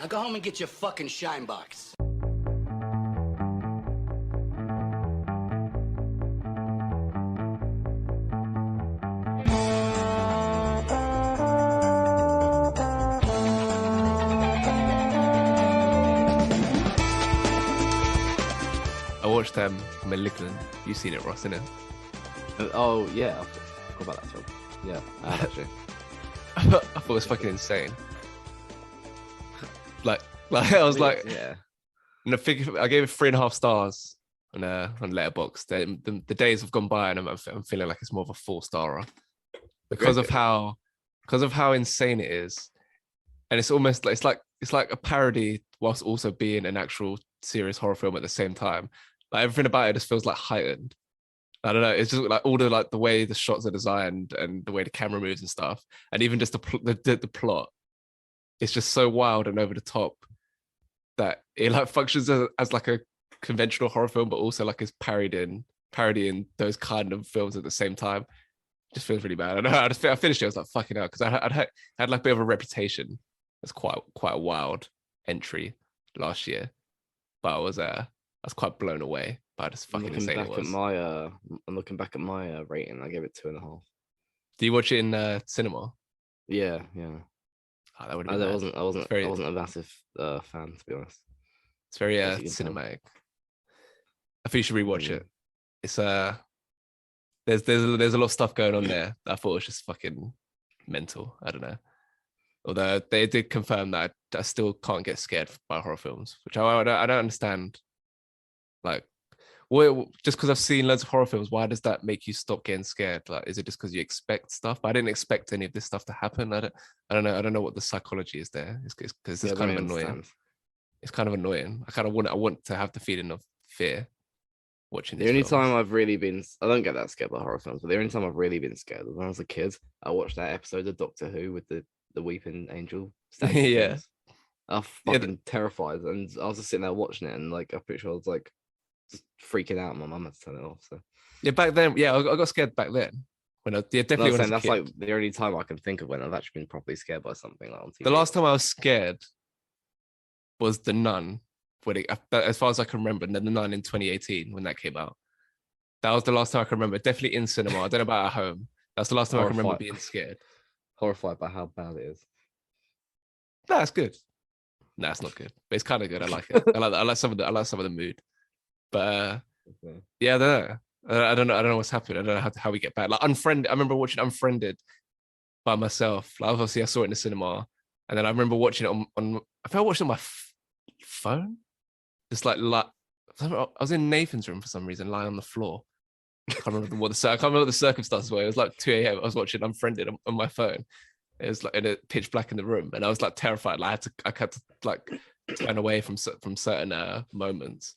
Now go home and get your fucking shine box. I watched Malignant. You've seen it, Ross, innit? Oh yeah, I forgot about that film. Yeah, I have actually. I thought it was fucking insane. Like I was like, yeah. And I gave it 3.5 stars on Letterboxd. The days have gone by, and I'm feeling like it's more of a 4-starer because of how insane it is, and it's almost like it's like a parody whilst also being an actual serious horror film at the same time. Like everything about it just feels like heightened. I don't know. It's just like all the way the shots are designed and the way the camera moves and stuff, and even just the plot. It's just so wild and over the top that it like functions as like a conventional horror film, but also like is parodying those kind of films at the same time. Just feels really bad. I know. I finished it. I was like, fucking hell, because I had like a bit of a reputation as quite a wild entry last year, but I was quite blown away by just fucking insane it was. I'm looking back at my rating. I gave it 2.5. Do you watch it in cinema? Yeah. Oh, that would I wasn't a massive fan, to be honest. It's very cinematic. I think you should rewatch it. It's there's a lot of stuff going on there that I thought was just fucking mental. I don't know. Although they did confirm that I still can't get scared by horror films, which I don't understand. Like, just because I've seen loads of horror films, why does that make you stop getting scared? Like, is it just because you expect stuff? But I didn't expect any of this stuff to happen. I don't know what the psychology is there. It's because it's kind of annoying. It's kind of annoying. I want to have the feeling of fear watching these films. Time I've really been, I don't get that scared by horror films, but the only time I've really been scared was when I was a kid. I watched that episode of Doctor Who with the weeping angel. Yeah. I was fucking terrified, and I was just sitting there watching it, and like I'm pretty sure I was like just freaking out. My mum had to turn it off. So yeah, back then, yeah, I got scared back then. When definitely when I was that's a kid. Like the only time I can think of when I've actually been properly scared by something like on TV. The last time I was scared was The Nun, as far as I can remember, and then The Nun in 2018 when that came out. That was the last time I can remember. Definitely in cinema. I don't know about at home. That's the last time I can remember being scared. Horrified by how bad it is. That's good. No, it's not good, but it's kind of good. I like it. I like some of the mood. But yeah, I don't know what's happened. I don't know how we get back. Like Unfriended. I remember watching Unfriended by myself. Like obviously I saw it in the cinema, and then I remember watching it on I think I watched it on my phone. Just like I was in Nathan's room for some reason, lying on the floor. I can't remember what the circumstances were. It was like 2 a.m. I was watching Unfriended on my phone. It was like in a pitch black in the room, and I was like terrified. Like I had to like turn away from certain moments.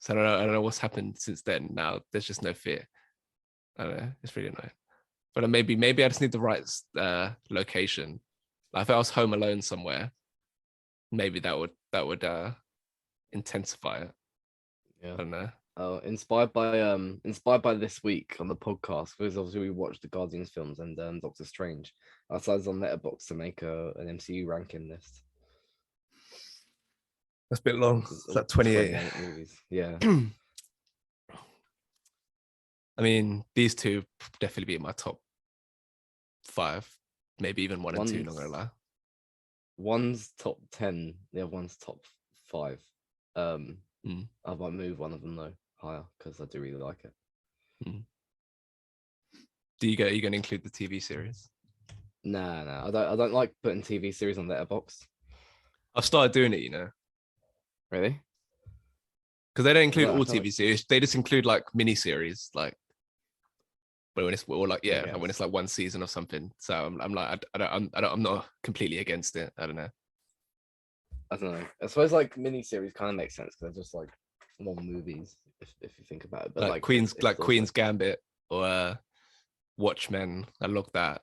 So I don't know what's happened since then. Now there's just no fear. I don't know. It's really annoying. But maybe I just need the right location. Like if I was home alone somewhere, maybe that would intensify it. Yeah. I don't know. Inspired by this week on the podcast, because obviously we watched the Guardians films and Doctor Strange. I decided on Letterboxd to make an MCU ranking list. That's a bit long. It's like 28 movies. Yeah. I mean, these two definitely be in my top 5, maybe even 1 and 2. Not gonna lie. One's top 10, the other one's top 5. I might move one of them though higher because I do really like it. Are you going to include the TV series? Nah. I don't like putting TV series on Letterboxd. I've started doing it, you know. Really? Because they don't include all TV series. They just include like mini series, like when it's when it's like one season or something. So I'm like I'm not completely against it. I don't know. I suppose like mini series kind of makes sense because they're just like long movies if you think about it. But like Queen's Gambit or Watchmen. I looked that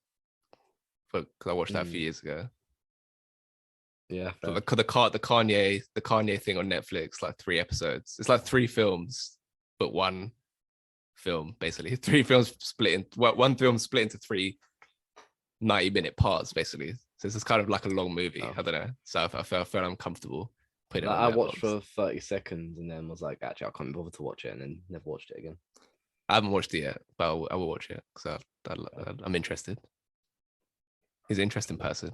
because I watched that a few years ago. Yeah, the Kanye thing on Netflix, like 3 episodes. It's like 3 films, but 1 film basically. 3 films split in one film split into 3 90-minute parts basically. So it's kind of like a long movie. Oh. I don't know. So I felt uncomfortable putting it Like, on I Letterboxd. watched for 30 seconds and then was like, actually, I can't be bothered to watch it, and then never watched it again. I haven't watched it yet, but I will watch it because I'm interested. He's an interesting person.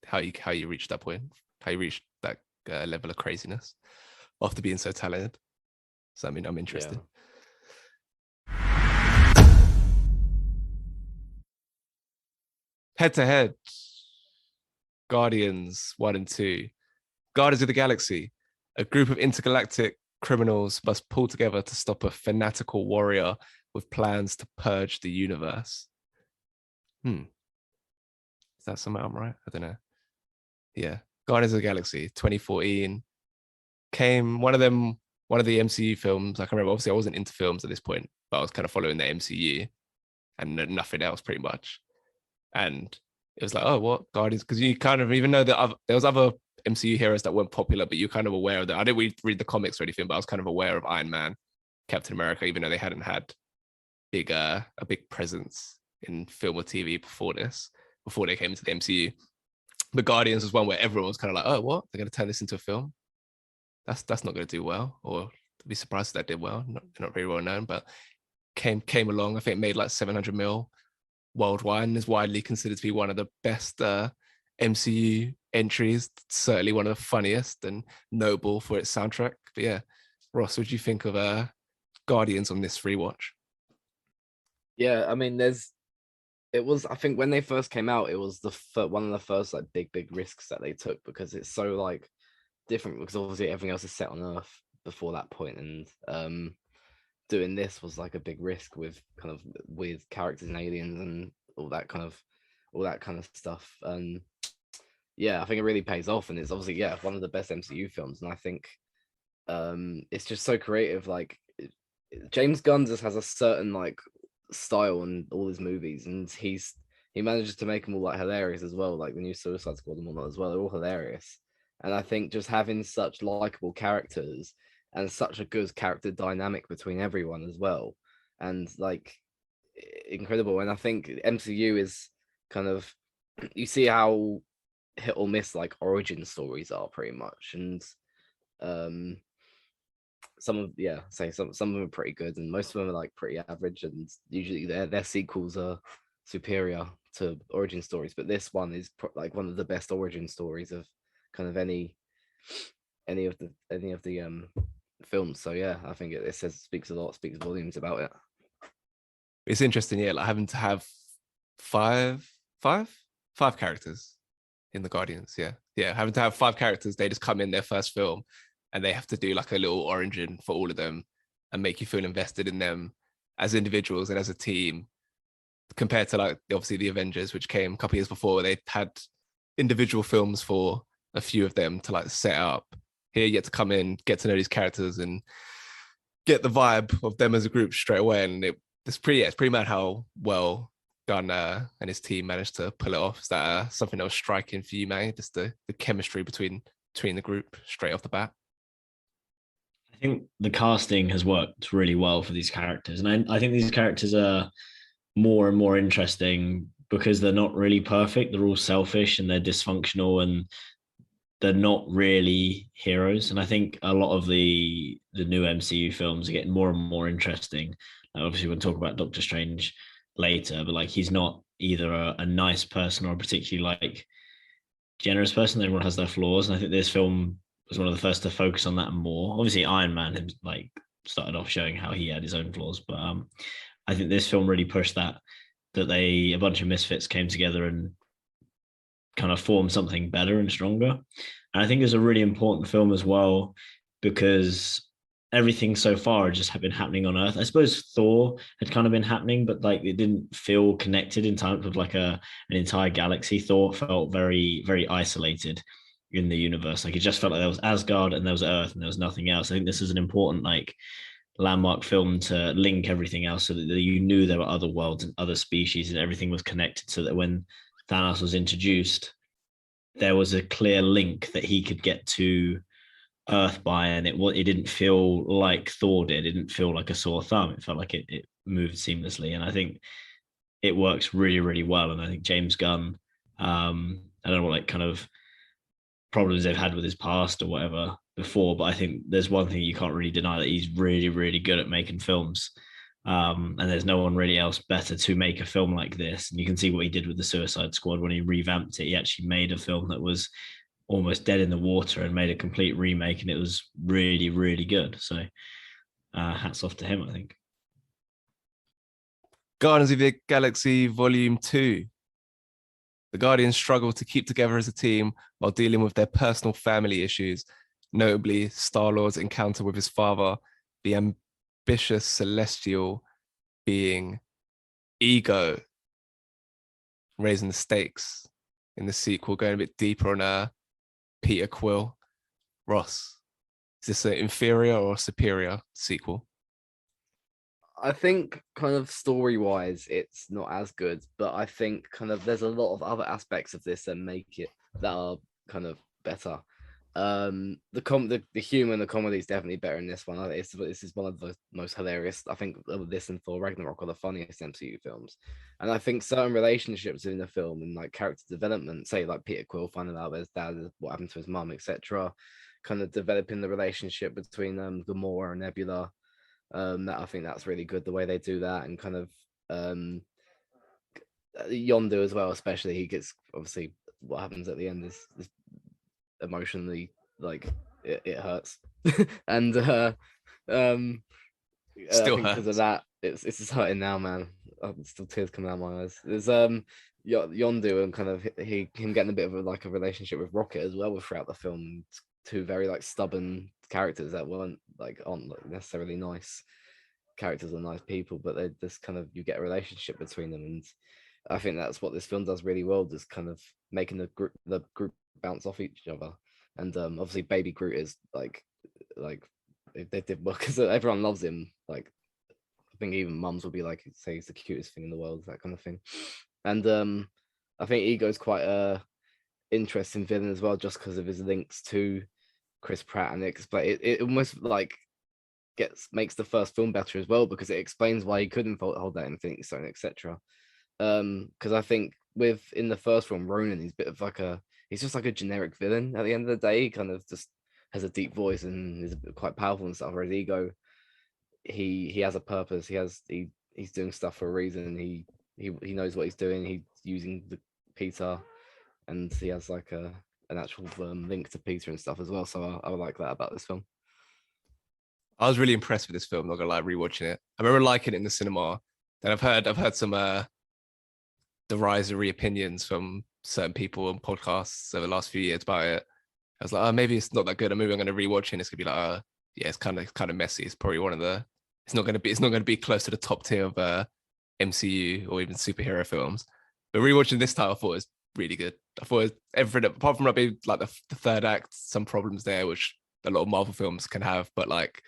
How you reached that point, how you reached that level of craziness after being so talented. So I mean, I'm interested. Head to head, Guardians 1 and 2. Guardians of the Galaxy. A group of intergalactic criminals must pull together to stop a fanatical warrior with plans to purge the universe. Is that somehow I'm right? I don't know. Yeah. Guardians of the Galaxy 2014 came one of the MCU films. I can remember, obviously I wasn't into films at this point, but I was kind of following the MCU and nothing else pretty much. And it was like, oh, what Guardians? Because you kind of, even though there was other MCU heroes that weren't popular, but you're kind of aware of that. I didn't read the comics or anything, but I was kind of aware of Iron Man, Captain America, even though they hadn't had a big presence in film or TV before they came into the MCU. But Guardians was one where everyone was kind of like, oh, what? They're going to turn this into a film? That's not going to do well, or to be surprised if that did well. Not very well known, but came along. I think it made like 700 mil worldwide and is widely considered to be one of the best MCU entries. Certainly one of the funniest and notable for its soundtrack. But yeah, Ross, what do you think of Guardians on this rewatch? Yeah, I mean, I think when they first came out, it was one of the first like big risks that they took, because it's so like different, because obviously everything else is set on Earth before that point, and doing this was like a big risk with kind of with characters and aliens and all that kind of stuff. And yeah, I think it really pays off, and it's obviously one of the best MCU films. And I think it's just so creative. Like James Gunn just has a certain like style in all his movies, and he manages to make them all like hilarious as well. Like the new Suicide Squad and whatnot as well, they're all hilarious. And I think just having such likable characters and such a good character dynamic between everyone as well, and like incredible. And I think MCU is kind of, you see how hit or miss like origin stories are pretty much, and some of them are pretty good, and most of them are like pretty average, and usually their sequels are superior to origin stories. But this one is like one of the best origin stories of kind of any of the films. So yeah, I think it speaks volumes about it. It's interesting, like having to have five characters in the Guardians. Yeah, having to have 5 characters. They just come in their first film, and they have to do like a little origin for all of them and make you feel invested in them as individuals and as a team, compared to like obviously the Avengers, which came a couple of years before. They had individual films for a few of them to like set up. Here you get to come in, get to know these characters, and get the vibe of them as a group straight away. And it's pretty mad how well Gunn and his team managed to pull it off. Is that something that was striking for you, man? Just the chemistry between the group straight off the bat. I think the casting has worked really well for these characters, and I think these characters are more and more interesting because they're not really perfect. They're all selfish and they're dysfunctional, and they're not really heroes. And I think a lot of the new MCU films are getting more and more interesting. Obviously, we'll talk about Doctor Strange later, but like he's not either a nice person or a particularly like generous person. Everyone has their flaws, and I think this film was one of the first to focus on that more. Obviously, Iron Man like started off showing how he had his own flaws, but I think this film really pushed that a bunch of misfits came together and kind of formed something better and stronger. And I think it's a really important film as well, because everything so far had just been happening on Earth. I suppose Thor had kind of been happening, but like it didn't feel connected in terms of like an entire galaxy. Thor felt very, very isolated in the universe. Like it just felt like there was Asgard and there was Earth and there was nothing else. I think this is an important like landmark film to link everything else, so that you knew there were other worlds and other species and everything was connected, so that when Thanos was introduced, there was a clear link that he could get to Earth by, and it didn't feel like Thor did. It didn't feel like a sore thumb. It felt like it moved seamlessly, and I think it works really, really well. And I think James Gunn, I I don't know what like kind of problems they've had with his past or whatever before, but I think there's one thing you can't really deny, that he's really, really good at making films. And there's no one really else better to make a film like this. And you can see what he did with the Suicide Squad when he revamped it. He actually made a film that was almost dead in the water and made a complete remake, and it was really, really good. So hats off to him, I think. Guardians of the Galaxy Volume 2. The Guardians struggle to keep together as a team while dealing with their personal family issues, notably Star-Lord's encounter with his father, the ambitious celestial being Ego, raising the stakes in the sequel, going a bit deeper on Peter Quill. Ross, is this an inferior or superior sequel? I think kind of story-wise, it's not as good, but I think kind of there's a lot of other aspects of this that make it that are kind of better. The humor and the comedy is definitely better in this one. This is one of the most hilarious. I think this and Thor Ragnarok are the funniest MCU films, and I think certain relationships in the film and like character development, say like Peter Quill finding out his dad, what happened to his mum, etc., kind of developing the relationship between Gamora and Nebula. That I think that's really good the way they do that, and kind of Yondu as well, especially. He gets, obviously what happens at the end is emotionally like it hurts. And Still hurts because of that, it's just hurting now, man. Still tears coming out of my eyes. There's Yondu and kind of him getting a bit of a relationship with Rocket as well throughout the film. Two very like stubborn characters that aren't like necessarily nice characters or nice people, but they just kind of, you get a relationship between them, and I think that's what this film does really well, just kind of making the group bounce off each other. And obviously Baby Groot is like they did well because everyone loves him. Like I think even mums will be like, say he's the cutest thing in the world, that kind of thing. And I think Ego's quite a interesting villain as well, just because of his links to Chris Pratt, and it almost like makes the first film better as well, because it explains why he couldn't hold that Infinity Stone, etc. Because I think in the first film, Ronan, he's just like a generic villain at the end of the day. He kind of just has a deep voice and is quite powerful and stuff. Whereas Ego, he has a purpose. He's doing stuff for a reason. He knows what he's doing. He's using Peter, and he has like an actual link to Peter and stuff as well. So I like that about this film. I was really impressed with this film, not gonna lie, rewatching it. I remember liking it in the cinema. Then I've heard some derisory opinions from certain people on podcasts over the last few years about it. I was like, maybe it's not that good. Maybe I'm gonna rewatch it and it's gonna be like, yeah, it's kind of messy. It's probably it's not gonna be close to the top tier of MCU or even superhero films. But rewatching this time, I thought it was really good. I thought everything, apart from maybe like the third act, some problems there, which a lot of Marvel films can have, but like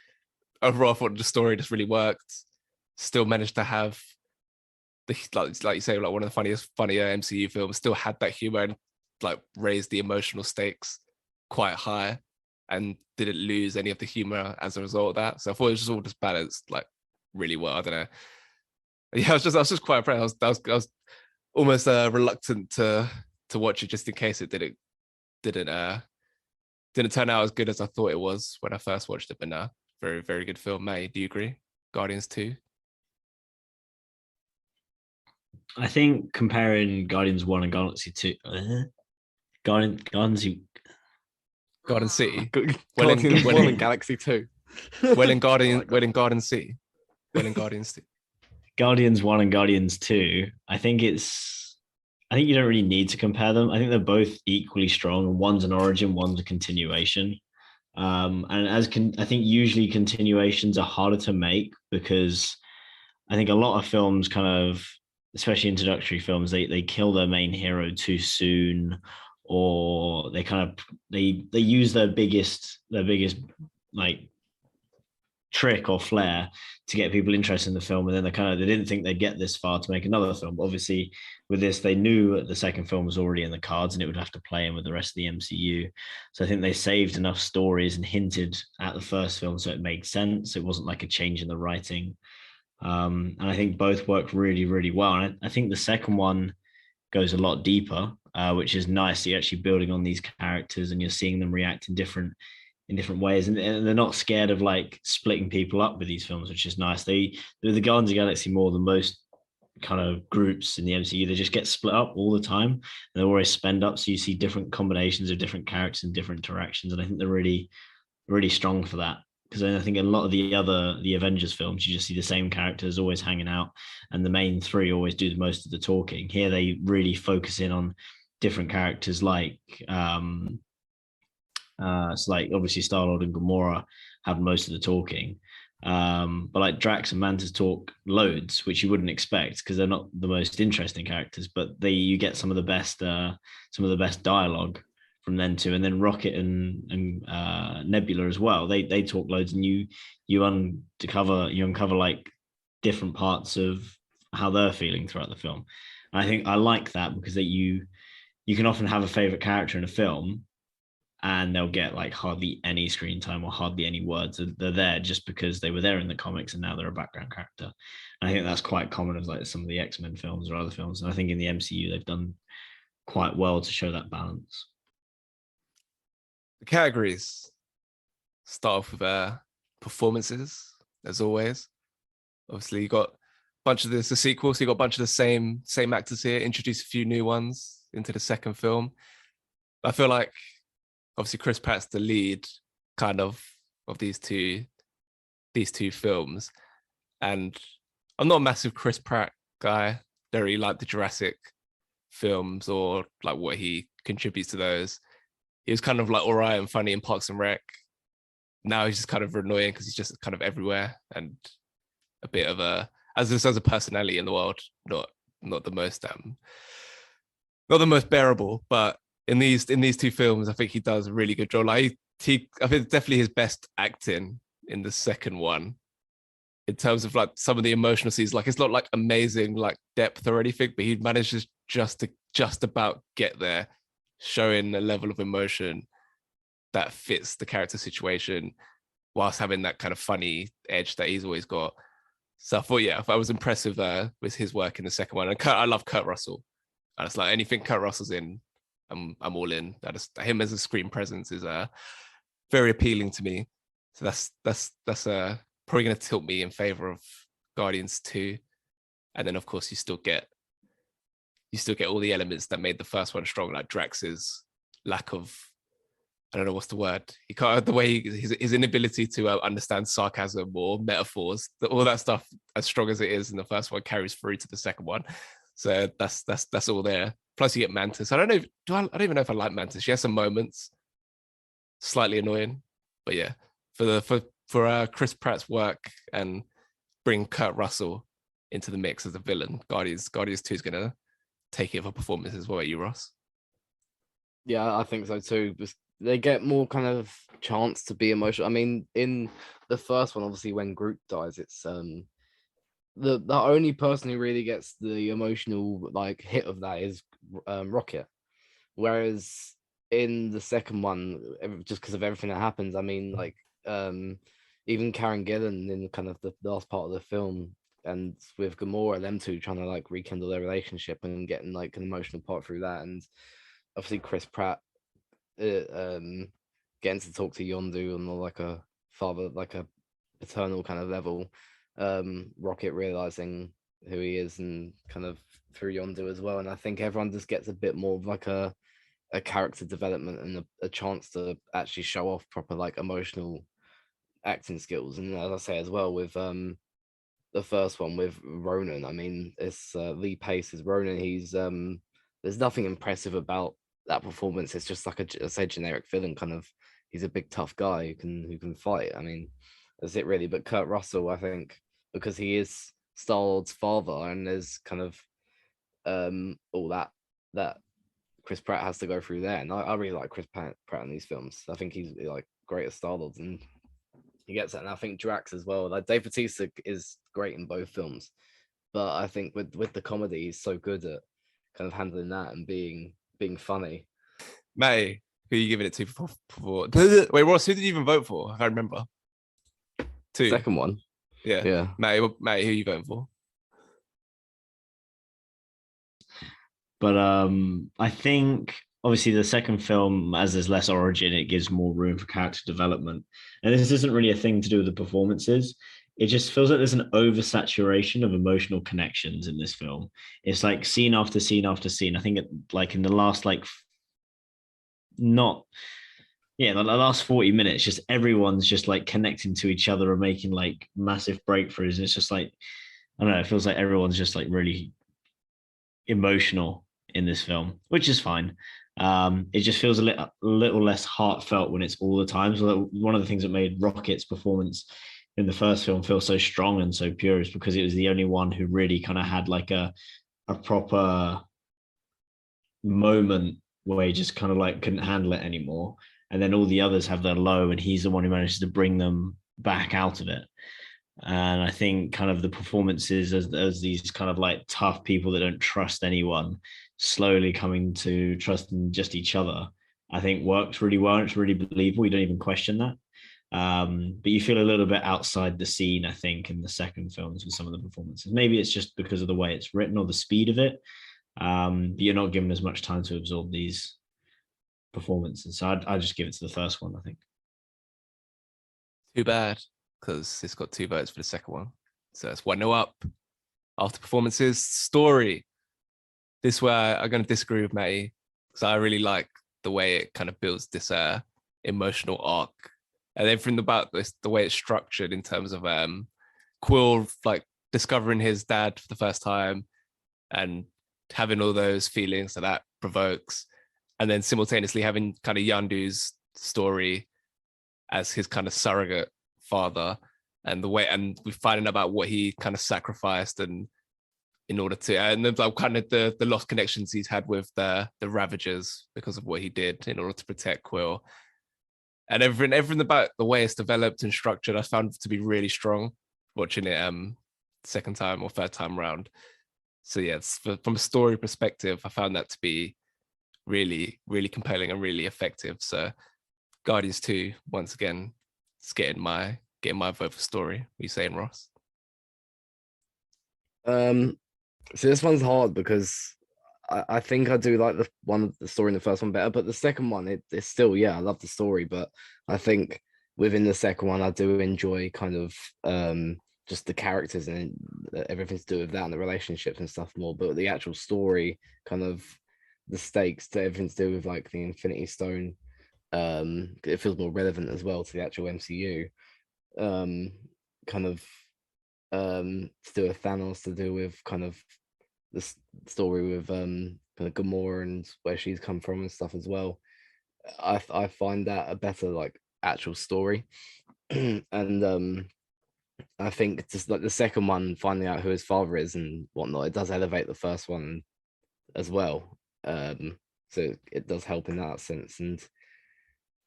overall, I thought the story just really worked. Still managed to have like you say, like one of the funnier MCU films. Still had that humor and like raised the emotional stakes quite high, and didn't lose any of the humor as a result of that. So I thought it was just all just balanced like really well. I don't know. Yeah, I was just quite impressed. I was almost reluctant to watch it just in case it didn't turn out as good as I thought it was when I first watched it. But no, very, very good film. May, do you agree? Guardians 2? I think comparing Guardians 1 and Galaxy 2, Guardian City. Guardians 1 and Galaxy 2. Garden City. Guardians 2. Guardians 1 and Guardians 2, I think you don't really need to compare them. I think they're both equally strong. One's an origin, one's a continuation. And I think usually continuations are harder to make, because I think a lot of films kind of, especially introductory films, they kill their main hero too soon, or they use their biggest like trick or flair to get people interested in the film, and then they didn't think they'd get this far to make another film. But obviously with this, they knew the second film was already in the cards and it would have to play in with the rest of the MCU. So I think they saved enough stories and hinted at the first film so it made sense. It wasn't like a change in the writing. And I think both worked really, really well. And I think the second one goes a lot deeper, which is nice. You're actually building on these characters and you're seeing them react in different ways, and they're not scared of like splitting people up with these films, which is nice. They're the Guardians of the Galaxy more than most kind of groups in the MCU. They just get split up all the time, and they always spend up. So you see different combinations of different characters and different interactions, and I think they're really, really strong for that. Because I think a lot of the Avengers films, you just see the same characters always hanging out, and the main three always do the most of the talking. Here they really focus in on different characters, like so like obviously Star-Lord and Gamora have most of the talking. But like Drax and Mantis talk loads, which you wouldn't expect because they're not the most interesting characters, but you get some of the best dialogue from them too. And then Rocket and Nebula as well. They talk loads, and you uncover like different parts of how they're feeling throughout the film. And I think I like that because that you can often have a favorite character in a film and they'll get like hardly any screen time or hardly any words. They're there just because they were there in the comics and now they're a background character. And I think that's quite common as like some of the X-Men films or other films. And I think in the MCU, they've done quite well to show that balance. The categories start off with performances, as always. Obviously, you got a bunch of the sequel, so you got a bunch of the same actors here, introduce a few new ones into the second film. I feel like obviously Chris Pratt's the lead kind of these two films. And I'm not a massive Chris Pratt guy. Don't really like the Jurassic films or like what he contributes to those. He was kind of like all right and funny in Parks and Rec. Now he's just kind of annoying because he's just kind of everywhere and a bit of as a personality in the world, not the most not the most bearable, but in these two films, I think he does a really good job. Like I think it's definitely his best acting in the second one, in terms of like some of the emotional scenes. Like it's not like amazing like depth or anything, but he manages just about get there, showing a level of emotion that fits the character situation, whilst having that kind of funny edge that he's always got. So I thought, I was impressive with his work in the second one. And I love Kurt Russell. And it's like anything Kurt Russell's in, I'm all in. Him as a screen presence is very appealing to me. So that's probably going to tilt me in favor of Guardians 2. And then of course you still get all the elements that made the first one strong, like Drax's lack of, I don't know what's the word. He can't, the way his inability to understand sarcasm or metaphors, all that stuff, as strong as it is in the first one, carries through to the second one. So that's all there. Plus you get Mantis. I don't even know if I like Mantis. She has some moments, slightly annoying, but yeah, for Chris Pratt's work and bring Kurt Russell into the mix as a villain, Guardians 2 is gonna take it for performances. What about you, Ross? Yeah, I think so too. They get more kind of chance to be emotional. I mean, in the first one, obviously when Groot dies, it's the only person who really gets the emotional like hit of that is Rocket. Whereas in the second one, just because of everything that happens, I mean, like even Karen Gillan in kind of the last part of the film, and with Gamora, them two trying to like rekindle their relationship and getting like an emotional part through that, and obviously Chris Pratt getting to talk to Yondu on like a father, like a paternal kind of level. Rocket realizing who he is and kind of through Yondu as well. And I think everyone just gets a bit more of like a character development and a chance to actually show off proper like emotional acting skills. And as I say as well with the first one with Ronan, I mean it's Lee Pace is Ronan. He's there's nothing impressive about that performance. It's just like a generic villain kind of. He's a big tough guy who can fight. I mean, that's it really. But Kurt Russell, I think, because he is Star-Lord's father, and there's kind of all that Chris Pratt has to go through there. And I really like Chris Pratt in these films. I think he's like great as Star-Lord, and he gets that. And I think Drax as well. Like Dave Bautista is great in both films, but I think with the comedy, he's so good at kind of handling that and being funny. Matty, who are you giving it to for wait, Ross, who did you even vote for? I can't remember. 2. Second one. Yeah. Matty, who are you voting for? But I think obviously the second film, as there's less origin, it gives more room for character development. And this isn't really a thing to do with the performances. It just feels like there's an oversaturation of emotional connections in this film. It's like scene after scene after scene. I think like in the last not yeah, the last 40 minutes, just everyone's just like connecting to each other and making like massive breakthroughs. And it's just like, I don't know, it feels like everyone's just like really emotional in this film, which is fine. It just feels a little less heartfelt when it's all the time. So one of the things that made Rocket's performance in the first film feel so strong and so pure is because it was the only one who really kind of had like a proper moment where he just kind of like couldn't handle it anymore. And then all the others have their low, and he's the one who manages to bring them back out of it. And I think kind of the performances as these kind of like tough people that don't trust anyone, slowly coming to trust in just each other, I think works really well. It's really believable. You don't even question that. But you feel a little bit outside the scene, I think, in the second films with some of the performances. Maybe it's just because of the way it's written or the speed of it. But you're not given as much time to absorb these performances. So I'd just give it to the first one, I think. Too bad, because it's got 2 votes for the second one. So it's 1-0 up. After performances, story. This where I'm going to disagree with Matty, because I really like the way it kind of builds this emotional arc. And everything about this, the way it's structured in terms of Quill like discovering his dad for the first time and having all those feelings that provokes, and then simultaneously having kind of Yandu's story as his kind of surrogate father, and the way, and we're finding about what he kind of sacrificed and in order to, and then like kind of the lost connections he's had with the Ravagers because of what he did in order to protect Quill, and everything about the way it's developed and structured, I found to be really strong watching it second time or third time round. So yeah, from a story perspective, I found that to be really, really compelling and really effective. So Guardians 2, once again, it's getting my vote for story. What are you saying, Ross? So this one's hard because I think I do like the story in the first one better, but the second one, it's still, yeah, I love the story, but I think within the second one, I do enjoy kind of just the characters and everything to do with that and the relationships and stuff more. But the actual story, kind of the stakes, to everything to do with like the Infinity Stone, it feels more relevant as well to the actual MCU. Kind of to do with Thanos, to do with kind of the story with kind of Gamora and where she's come from and stuff as well. I find that a better like actual story. And I think just like the second one, finding out who his father is and whatnot, it does elevate the first one as well. So it does help in that sense. And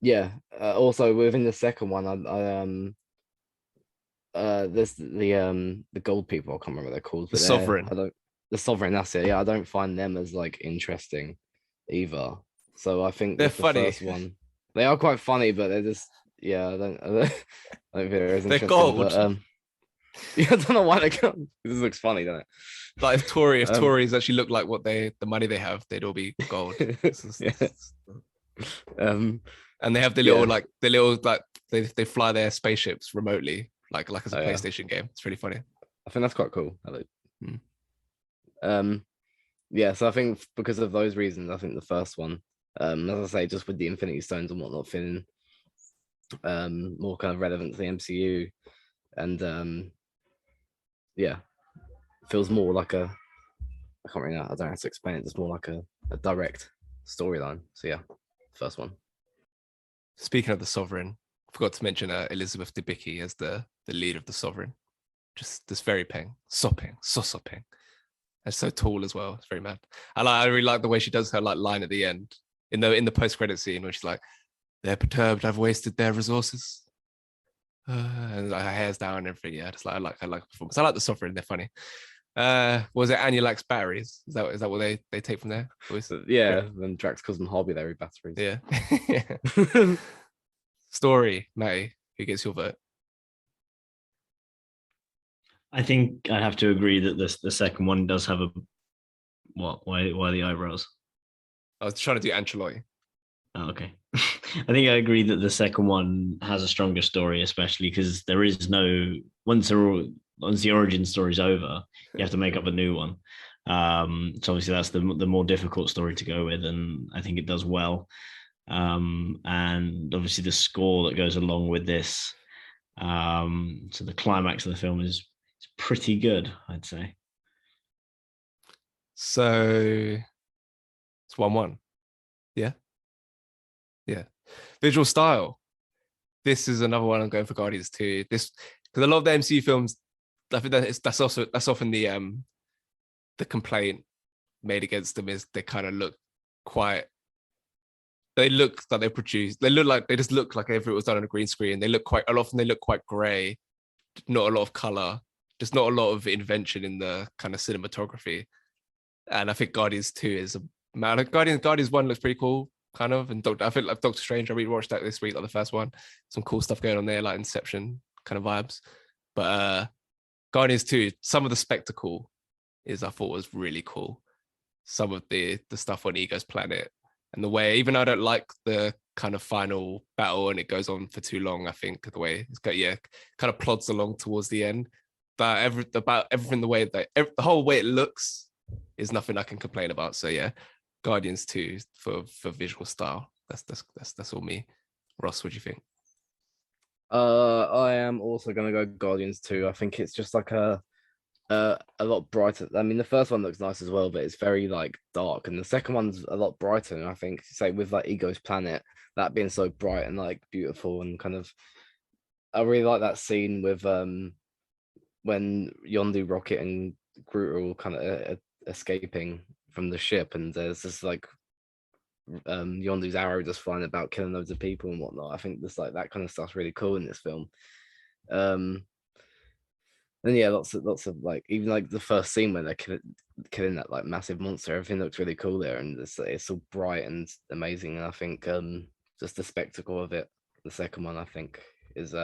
yeah, also within the second one, there's the gold people. I can't remember what they're called. The But Sovereign. The Sovereign, that's it. Yeah, I don't find them as like interesting either. So I think They're with the funny. first one, they are quite funny, but they're just, yeah, I don't think they're as They're interesting. gold. But yeah, I don't know why they come. This looks funny, doesn't it? Like if Tories actually look like the money they have, they'd all be gold. Yeah. And they have the little they fly their spaceships remotely, like as a PlayStation game. It's really funny. I think that's quite cool. Yeah, so I think because of those reasons, I think the first one, as I say, just with the Infinity Stones and whatnot, feeling more kind of relevant to the MCU, and yeah, feels more like a, I can't really know, I don't know how to explain it, just more like a direct storyline. So yeah, first one. Speaking of the Sovereign, I forgot to mention Elizabeth Debicki as the lead of the Sovereign. Just this very sopping. And so tall as well. It's very mad. I really like the way she does her like line at the end in the post-credit scene where she's like, "They're perturbed. I've wasted their resources." And like, her hair's down and everything. Yeah, just like I like performance. I like the Sovereign. They're funny. Was it Anya likes batteries? Is that what they take from there? Yeah, then Drax calls them hobby their batteries. Yeah. Yeah. Story, Matty, who gets your vote? I think I'd have to agree that the second one does have a What? Why the eyebrows? I was trying to do Ancelotti. Oh, okay. I think I agree that the second one has a stronger story, especially because there is no once the origin story's over, you have to make up a new one. So obviously that's the more difficult story to go with, and I think it does well. And obviously the score that goes along with this. So the climax of the film is pretty good, I'd say. So it's 1-1. Yeah. Yeah. Visual style. This is another one I'm going for Guardians 2. This because a lot of the MCU films, I think that's often the complaint made against them is they kind of look quite. They look like they produced. They look like they just look like if it was done on a green screen. They look quite. A lot often they look quite grey. Not a lot of color. Just not a lot of invention in the kind of cinematography. And I think Guardians 2 is a man. Like Guardians 1 looks pretty cool, kind of. And I feel like Doctor Strange, I rewatched that this week, like the first one. Some cool stuff going on there, like Inception kind of vibes. But Guardians 2, some of the spectacle I thought was really cool. Some of the stuff on Ego's planet and the way, even though I don't like the kind of final battle and it goes on for too long, I think the way it's got, kind of plods along towards the end. But about everything, the way that the whole way it looks is nothing I can complain about. So yeah, Guardians 2 for visual style. That's all me. Ross, what do you think? I am also gonna go Guardians 2. I think it's just like a lot brighter. I mean, the first one looks nice as well, but it's very like dark, and the second one's a lot brighter. And I think, say, with like Ego's planet, that being so bright and like beautiful and kind of, I really like that scene with when Yondu, Rocket, and Groot are all kind of escaping from the ship, and there's this like Yondu's arrow just flying about, killing loads of people and whatnot. I think this like that kind of stuff's really cool in this film. And yeah, lots of like, even like the first scene when they're killing that like massive monster, everything looks really cool there, and it's all bright and amazing. And I think just the spectacle of it, the second one, I think is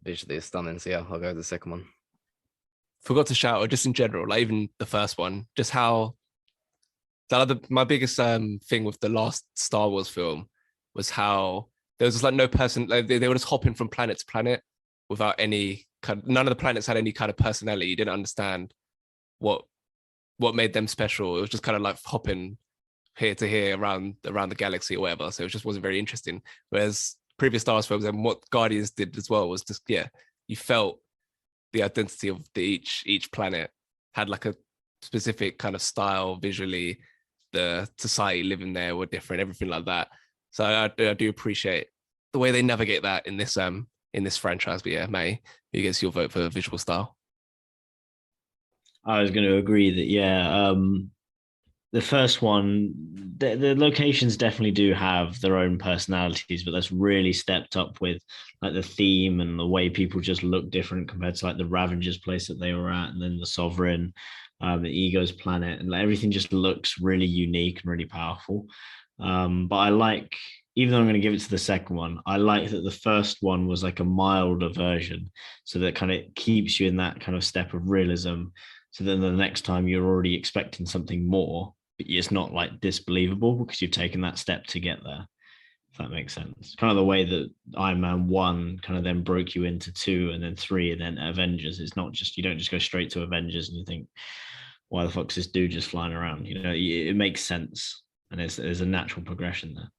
visually stunning. So yeah, I'll go with the second one. Forgot to shout, or just in general, like even the first one, just how my biggest thing with the last Star Wars film was how there was just like no person, like they were just hopping from planet to planet without any kind of, none of the planets had any kind of personality. You didn't understand what made them special. It was just kind of like hopping here to here around the galaxy or whatever. So it just wasn't very interesting. Whereas previous Star Wars films and what Guardians did as well was just, you felt the identity of each planet had like a specific kind of style visually. The society living there were different, everything like that. So I do appreciate the way they navigate that in this franchise. But yeah, May, who gets your vote for visual style? I was going to agree that the first one, the locations definitely do have their own personalities, but that's really stepped up with like the theme and the way people just look different compared to like the Ravengers place that they were at, and then the Sovereign, the Ego's planet, and like, everything just looks really unique and really powerful. But I like, even though I'm going to give it to the second one, I like that the first one was like a milder version, so that kind of keeps you in that kind of step of realism. So then the next time you're already expecting something more, but it's not like disbelievable because you've taken that step to get there. If that makes sense. Kind of the way that Iron Man 1 kind of then broke you into 2 and then 3 and then Avengers. It's not just, you don't just go straight to Avengers and you think, why the fuck's this dude just flying around? You know, it makes sense. And there's a natural progression there.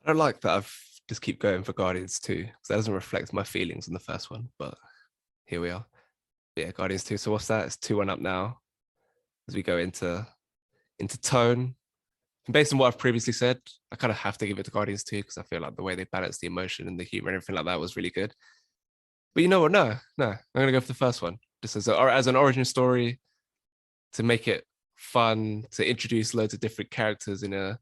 I don't like that I've just keep going for Guardians 2 because that doesn't reflect my feelings in the first one, but here we are. Yeah, Guardians 2. So what's that? It's 2-1 up now as we go into tone. And based on what I've previously said, I kind of have to give it to Guardians 2 because I feel like the way they balanced the emotion and the humor and everything like that was really good. But you know what? No, I'm going to go for the first one. Just as an origin story, to make it fun, to introduce loads of different characters in a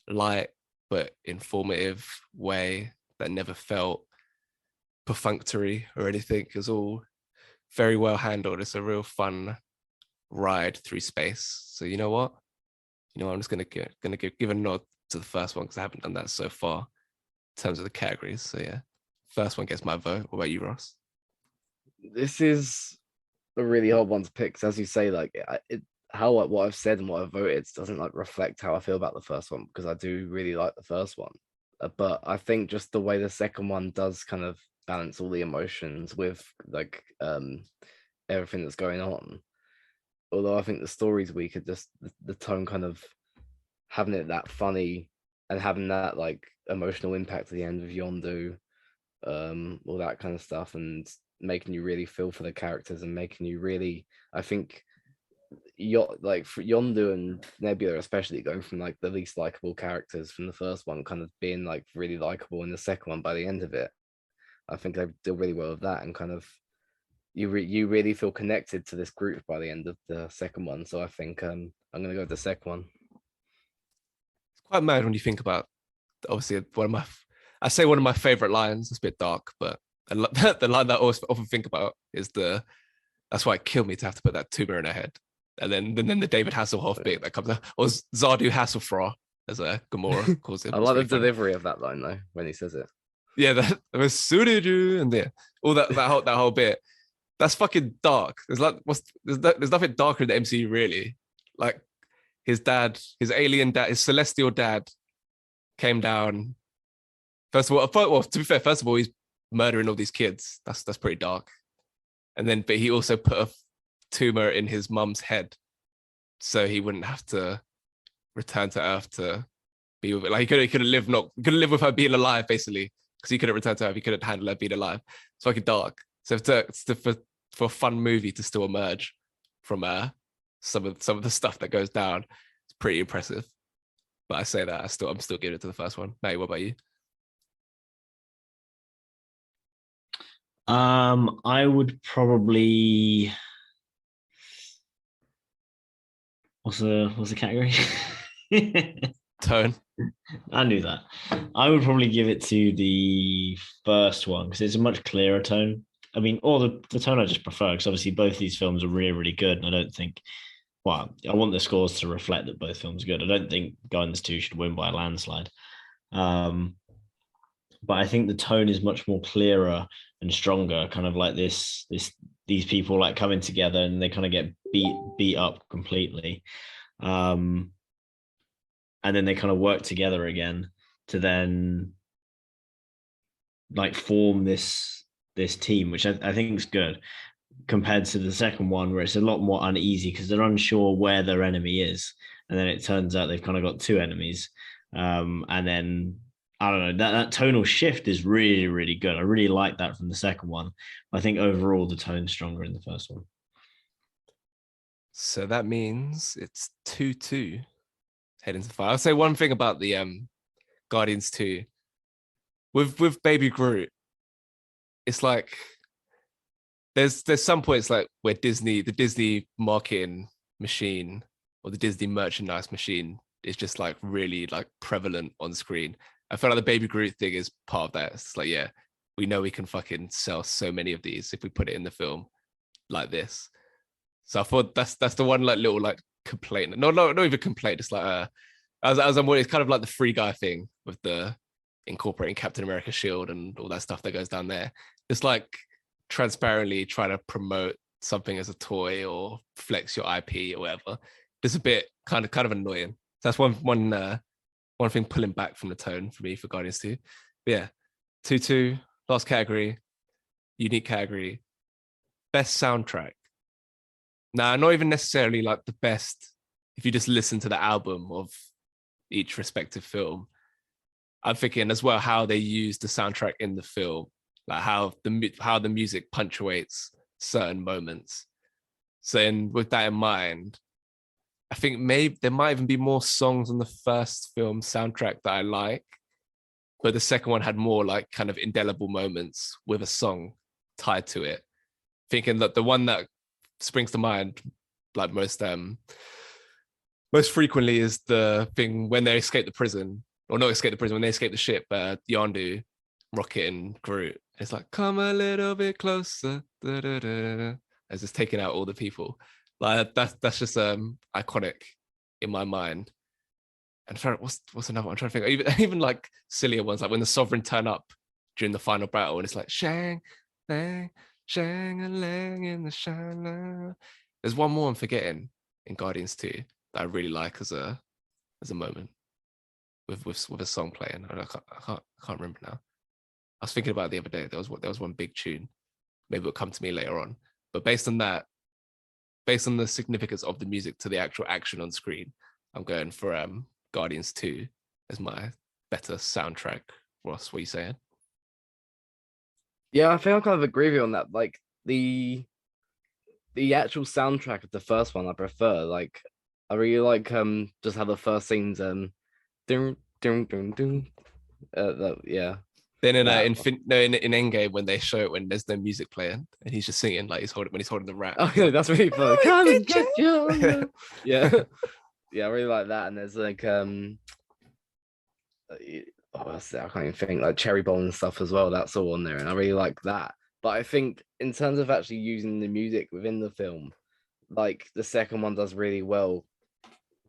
light but informative way that never felt perfunctory or anything. It was all very well handled. It's a real fun ride through space. So you know what? I'm just gonna give a nod to the first one because I haven't done that so far in terms of the categories. So yeah, first one gets my vote. What about you, Ross? This is a really hard one to pick. 'Cause as you say, like what I've said and what I've voted doesn't like reflect how I feel about the first one, because I do really like the first one. But I think just the way the second one does kind of balance all the emotions with like everything that's going on. Although I think the story's weaker, just the tone kind of having it that funny and having that like emotional impact at the end of Yondu, all that kind of stuff, and making you really feel for the characters and making you really, I think, like for Yondu and Nebula especially, going from like the least likable characters from the first one kind of being like really likable in the second one by the end of it. I think they did really well with that, and kind of you really feel connected to this group by the end of the second one. So I think I'm gonna go with the second one. It's quite mad when you think about, obviously one of my favorite lines. It's a bit dark, but the line that I always often think about is that's why it killed me to have to put that tumor in her head. And then the David Hasselhoff bit that comes out, or Zardu Hasselfra, as a Gamora calls him. I like the delivery of that line though when he says it. Yeah, that was suited you, and all that whole bit. That's fucking dark. There's nothing darker in the MCU really. Like his dad, his alien dad, his celestial dad came down. First of all, well, to be fair, first of all, he's murdering all these kids. That's pretty dark. And then, but he also put a tumor in his mum's head, so he wouldn't have to return to Earth to be with it. Like he could have lived with her being alive, basically, because he couldn't return to Earth. He couldn't handle her being alive. It's fucking dark. So for a fun movie to still emerge from some of the stuff that goes down, it's pretty impressive. But I say that I'm still giving it to the first one. Matty, what about you? I would probably. What's the category? Tone. I knew that. I would probably give it to the first one because it's a much clearer tone. I mean, or the tone I just prefer, because obviously both these films are really, really good. And I don't think, well, I want the scores to reflect that both films are good. I don't think Guardians 2 should win by a landslide. But I think the tone is much more clearer and stronger, kind of like these people like coming together and they kind of get beat up completely. And then they kind of work together again to then like form this team, which I think is good compared to the second one, where it's a lot more uneasy because they're unsure where their enemy is. And then it turns out they've kind of got two enemies. And then I don't know, that tonal shift is really, really good. I really like that from the second one. I think overall the tone's stronger in the first one. So that means it's 2-2 heading to 5. I'll say one thing about the Guardians 2. With Baby Groot, it's like there's some points like where the Disney marketing machine or the Disney merchandise machine is just like really like prevalent on screen. I feel like the Baby Groot thing is part of that. It's like, yeah, we know we can fucking sell so many of these if we put it in the film like this. So I thought that's the one like little like complaint. No, not even complaint. It's like it's kind of like the Free Guy thing with the incorporating Captain America shield and all that stuff that goes down there. It's like transparently trying to promote something as a toy or flex your IP or whatever. It's a bit kind of annoying. So that's one thing pulling back from the tone for me for Guardians 2. But yeah, 2-2, last category, unique category, best soundtrack. Now, not even necessarily like the best, if you just listen to the album of each respective film. I'm thinking as well how they use the soundtrack in the film, like how the music punctuates certain moments. So with that in mind, I think maybe there might even be more songs on the first film soundtrack that I like, but the second one had more like kind of indelible moments with a song tied to it. Thinking that the one that springs to mind like most frequently is the thing when they escape the prison, or not escape the prison, when they escape the ship, Yondu, Rocket and Groot. It's like, come a little bit closer. Da, da, da, da. It's just taking out all the people. Like that's just iconic in my mind. And what's another one? I'm trying to think. Even like sillier ones, like when the Sovereign turn up during the final battle, and it's like Shang, Bang, Shang-a-lang in the shine. There's one more I'm forgetting in Guardians 2 that I really like as a moment with a song playing. I can't remember now. I was thinking about it the other day. There was one big tune. Maybe it'll come to me later on. But based on that, based on the significance of the music to the actual action on screen, I'm going for Guardians 2 as my better soundtrack. Ross, what are you saying? Yeah, I think I kind of agree with you on that. Like the actual soundtrack of the first one, I prefer. Like I really like just how the first scenes ding ding ding ding. Yeah. Then in That- in Endgame when they show it when there's no music playing and he's just singing like he's holding the rat. Oh yeah, that's really funny. "Oh, Come and get get you. Yeah. Yeah, I really like that. And there's like what's that? I can't even think, like Cherry Bomb and stuff as well. That's all on there, and I really like that. But I think in terms of actually using the music within the film, like the second one does really well.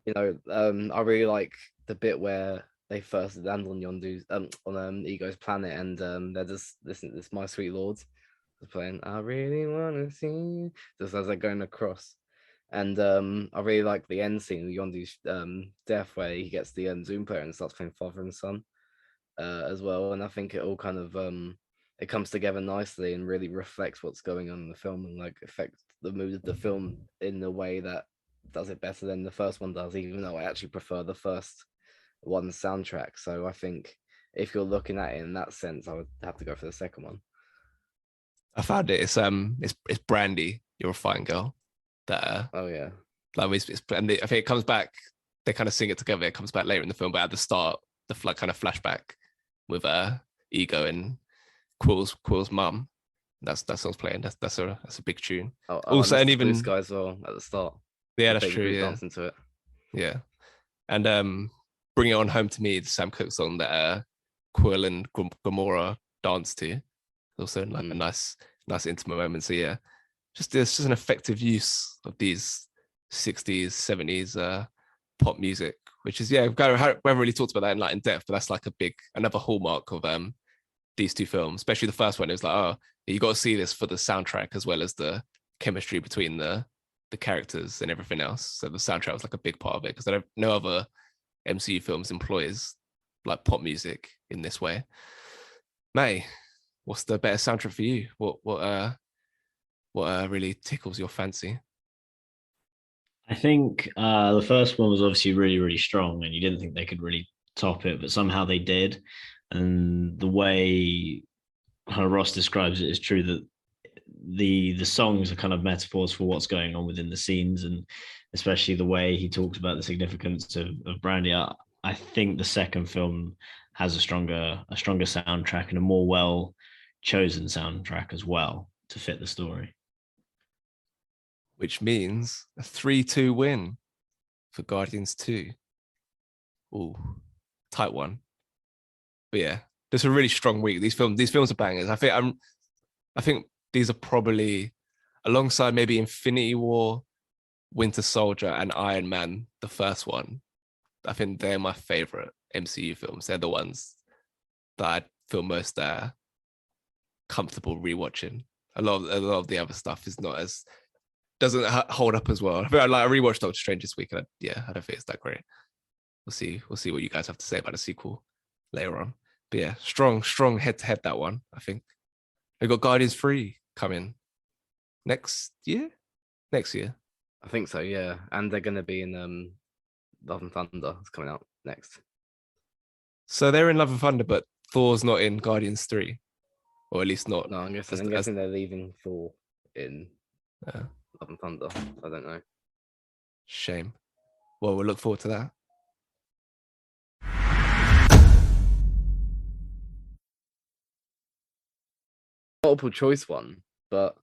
You know, I really like the bit where they first land on Yondu's on Ego's planet, and they're just listen, this My Sweet Lords playing. I really wanna see you, just as they're going across. And I really like the end scene of Yondu's death, where he gets the Zoom player and starts playing father and son as well. And I think it all kind of it comes together nicely and really reflects what's going on in the film and like affects the mood of the film in a way that does it better than the first one does, even though I actually prefer the first one's soundtrack. So I think if you're looking at it in that sense, I would have to go for the second one. I found it. It's Brandy. You're a fine girl. That Oh yeah. like and I think it comes back. They kind of sing it together. It comes back later in the film, but at the start, the kind of flashback with Ego and Quill's mum. That's song's playing. That's a big tune. Oh, Also, and even Blue Sky as well at the start. yeah, The that's baby true. Groot Yeah, dancing to it. yeah, and Bring It On Home to Me, the Sam Cooke song that Quill and Gamora dance to. Also like a nice intimate moment. So yeah, it's just an effective use of these 60s 70s pop music, which is we haven't really talked about that in depth, but that's like another hallmark of these two films, especially the first one. It was like, oh, you got to see this for the soundtrack as well as the chemistry between the characters and everything else. So the soundtrack was like a big part of it, because no other MCU films employs like pop music in this way. May, what's the better soundtrack for you? What really tickles your fancy? I think the first one was obviously really, really strong, and you didn't think they could really top it, but somehow they did. And the way Ross describes it is true, that the songs are kind of metaphors for what's going on within the scenes, and especially the way he talks about the significance of Brandy. I think the second film has a stronger soundtrack and a more well chosen soundtrack as well to fit the story. Which means a 3-2 win for Guardians 2. Ooh, tight one. But yeah, this is a really strong week. These films are bangers. I think these are probably, alongside maybe Infinity War, Winter Soldier, and Iron Man, the first one, I think they're my favorite MCU films. They're the ones that I feel most comfortable rewatching. A lot of the other stuff is not as, doesn't hold up as well. I rewatched Doctor Strange this week, and I don't think it's that great. We'll see what you guys have to say about the sequel later on. But yeah, strong head to head, that one. I think we got Guardians 3 coming next year. I think so, yeah. And they're gonna be in Love and Thunder. It's coming out next. So they're in Love and Thunder, but Thor's not in Guardians 3, or at least not. No, I'm guessing they're leaving Thor in Love and Thunder. I don't know. Shame. Well, we'll look forward to that. Multiple choice one, but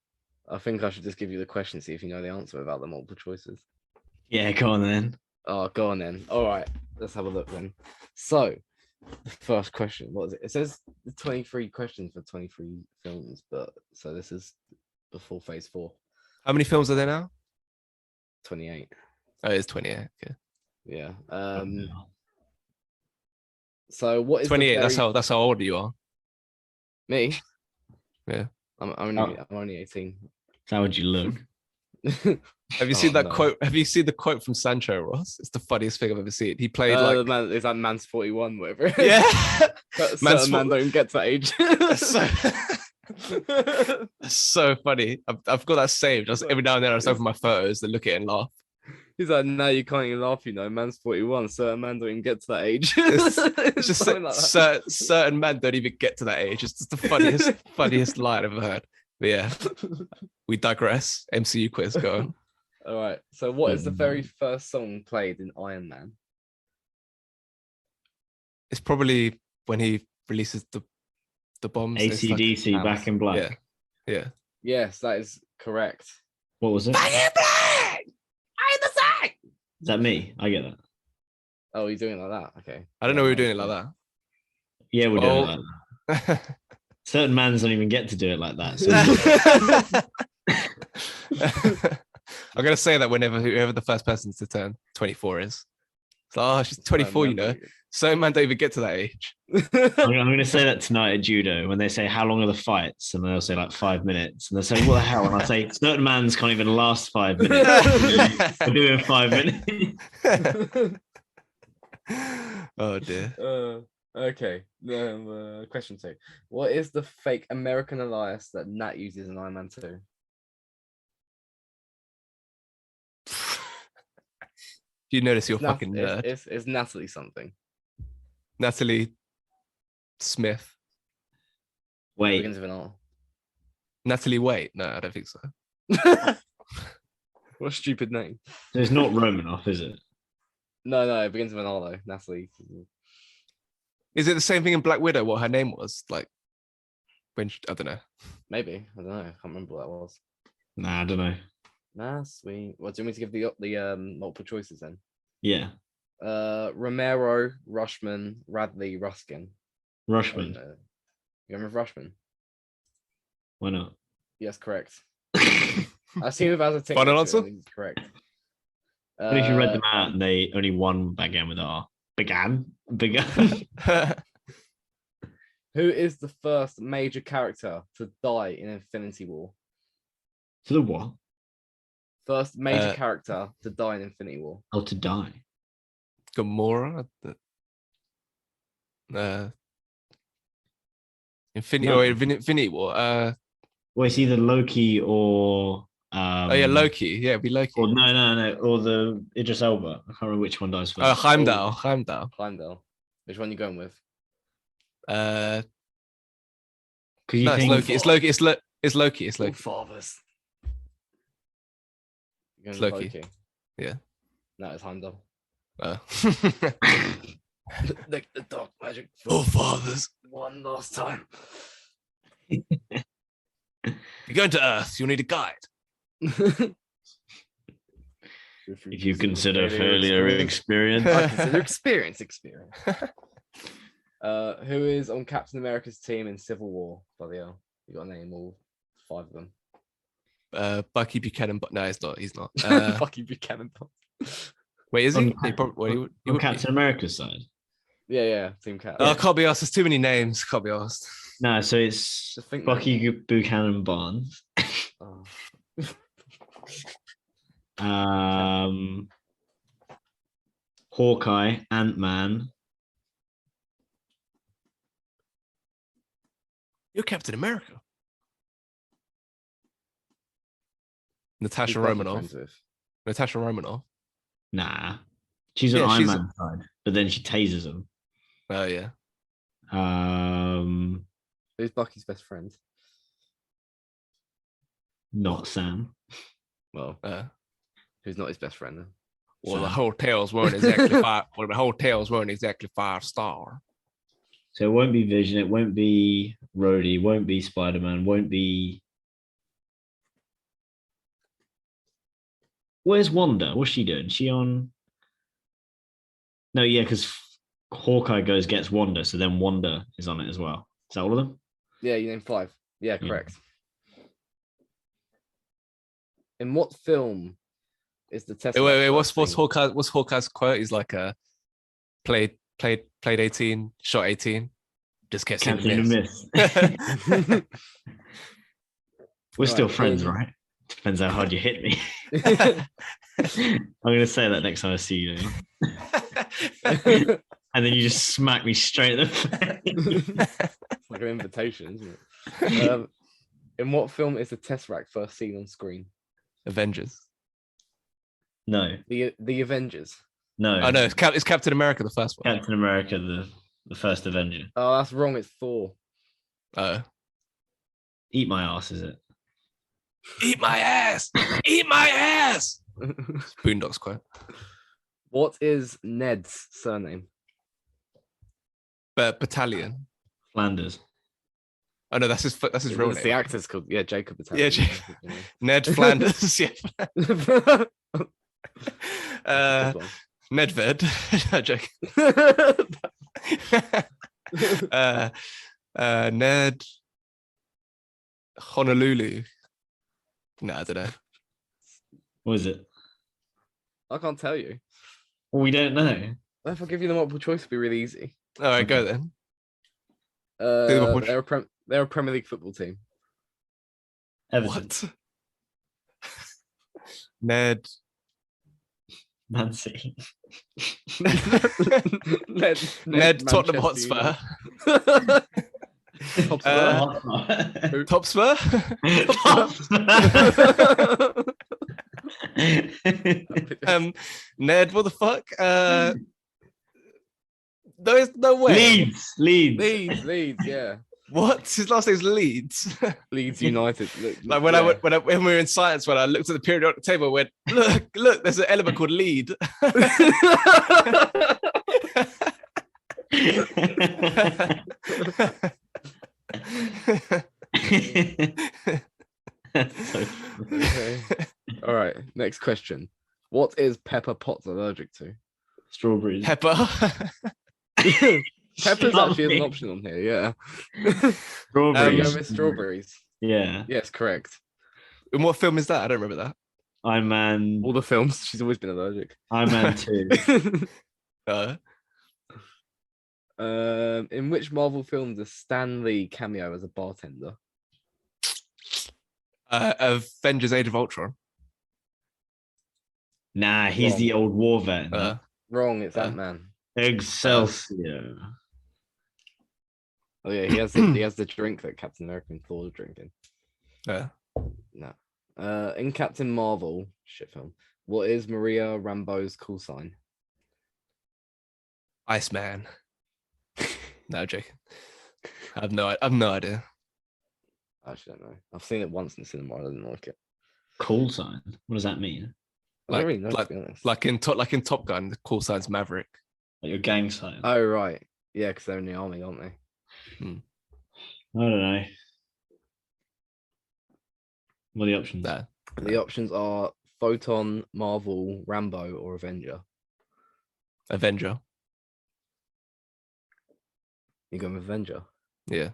I think I should just give you the question, see if you know the answer without the multiple choices. Yeah, go on then. Oh, go on then. All right, let's have a look then. So, the first question, what is it? It says 23 questions for 23 films, but so this is before phase 4. How many films are there now? 28. Oh, it's 28. Okay. Yeah. So what is 28? That's how old you are. me? Yeah. I'm only 18. How would you look? Have you seen that quote? Have you seen the quote from Sancho, Ross? It's the funniest thing I've ever seen. He played like man, is that man's 41, whatever. yeah, Certain man don't get to that age. That's so funny. I've got that saved. Just every now and then I just open my photos and look at it and laugh. He's like, no, you can't even laugh. Man's 41. Certain man don't even get to that age. It's just certain men don't even get to that age. It's just the funniest line I've ever heard. But yeah, we digress. MCU quiz, go on. All right. So, what is the very first song played in Iron Man? It's probably when he releases the bombs. AC/DC, like, Back in Black. Yeah. Yes, that is correct. What was it? Back in Black. I'm the same. Is that me? I get that. Oh, you're doing it like that? Okay. I don't know we were doing it like that. Yeah, we're doing it like that. Certain mans don't even get to do it like that. So. I'm gonna say that whoever the first person to turn 24 is. It's like, oh, she's 24, you know. Certain man don't even get to that age. I'm going to say that tonight at judo when they say how long are the fights, and they'll say like 5 minutes, and they'll say what the hell, and I say certain mans can't even last 5 minutes. We're doing 5 minutes. Oh dear. Okay. Question 2. What is the fake American alias that Nat uses in Iron Man 2? You notice you're fucking nerd. It's Natalie something. Natalie Smith. Wait. Begins with an R. Natalie Wait? No, I don't think so. What a stupid name. So it's not Romanoff, is it? No, it begins with an R though. Natalie. Is it the same thing in Black Widow? What her name was like? When I don't know. Maybe I don't know. I can't remember what that was. Nah, I don't know. Nah, sweet. What do you want me to give the multiple choices then? Yeah. Romero, Rushman, Radley, Ruskin. Rushman. You remember Rushman? Why not? Yes, correct. I see him as a tick. Final answer? Correct. What if you read them out and they only one began with R? Began. Who is the first major character to die in Infinity War? To the what? First major character to die in Infinity War. Oh, to die. Gamora. Infinity War. Well, it's either Loki or. Oh yeah, Loki. Yeah, it'd be Loki. Or no. Or the Idris Elba. I can't remember which one dies first. Heimdall. Which one are you going with? No, it's Loki. It's Loki. All fathers. It's Loki. Yeah. No, it's Heimdall. Oh. the dark magic. All fathers. One last time. You're going to Earth. You'll need a guide. If you consider failure experience. I consider experience. Who is on Captain America's team in Civil War? Bloody hell. You got to name all 5 of them. Bucky Buchanan, but no, he's not. Bucky Buchanan. Wait, is he? On Captain America's side. Yeah, Team Cap. Oh, can't be asked. There's too many names. Can't be asked. No, so it's Bucky Buchanan Barnes. Oh. Hawkeye, Ant-Man. You're Captain America. Natasha Romanoff. Nah. She's on Iron Man side, but then she tases him. Oh yeah. Who's Bucky's best friend? Not Sam. Well, who's not his best friend then? Well, the hotels weren't exactly five. Well, the hotels weren't exactly 5-star. So it won't be Vision. It won't be Rhodey. Won't be Spider-Man. Won't be. Where's Wanda? What's she doing? She on? No, yeah, because Hawkeye gets Wanda, so then Wanda is on it as well. Is that all of them? Yeah, you named 5. Yeah, correct. In what film is the test? Wait, what's Hawkeye's quote? He's like played 18, shot 18, just kept seeing the miss. We're still Right, friends, then- right? Depends how hard you hit me. I'm gonna say that next time I see you. And then you just smack me straight in the face. It's like an invitation, isn't it? In what film is the Tesseract first seen on screen? Avengers. No, The Avengers. no. Oh no, it's Captain America, the first one. Captain America, the first Avenger. Oh, that's wrong. It's Thor. Oh. Eat my ass, is it? Eat my ass! Eat my ass! Boondocks quote. What is Ned's surname? But Battalion. Flanders. Oh no, that's his real The name. actor's called Jacob Yeah, Battalion. Ned Flanders. Yeah. Nedved. No, joking. Ned Honolulu. No, I don't know. What is it? I can't tell you. Well, we don't know. If I give you the multiple choice, it'd be really easy. All right, go then. They're a Premier League football team. Everton. What? Ned. Man City. Ned Tottenham Manchester Hotspur. United. Top Spur? Ned, what the fuck? There's no way. Leeds. Yeah. What? His last name's Leeds. Leeds United. Like when we were in science, when I looked at the periodic table, I went, look, there's an element called lead. Okay. All right. Next question. What is Pepper Potts allergic to? Strawberries. Pepper. Pepper's actually an option on here. Yeah. Strawberries. Go with strawberries. Yeah. Yes, correct. In what film is that? I don't remember that. Iron Man. All the films. She's always been allergic. Iron Man 2. In which Marvel film does Stan Lee cameo as a bartender? Avengers: Age of Ultron. Nah, he's the old war vet. Wrong. It's Ant-Man. Excelsior. Oh yeah, he has the drink that Captain America and Thor are drinking. Yeah. No. In Captain Marvel, shit film, what is Maria Rambeau's call sign? Iceman. No, joking. I've no idea. I actually don't know. I've seen it once in the cinema. I didn't like it. Call sign. What does that mean? I don't really know, to be honest. Like in Top Gun, the call sign's Maverick. Like your gang sign. Oh right, yeah, because they're in the army, aren't they? I don't know. What are the options? Nah. The options are Photon, Marvel, Rambo, or Avenger. Avenger. You going with Avenger? Yeah.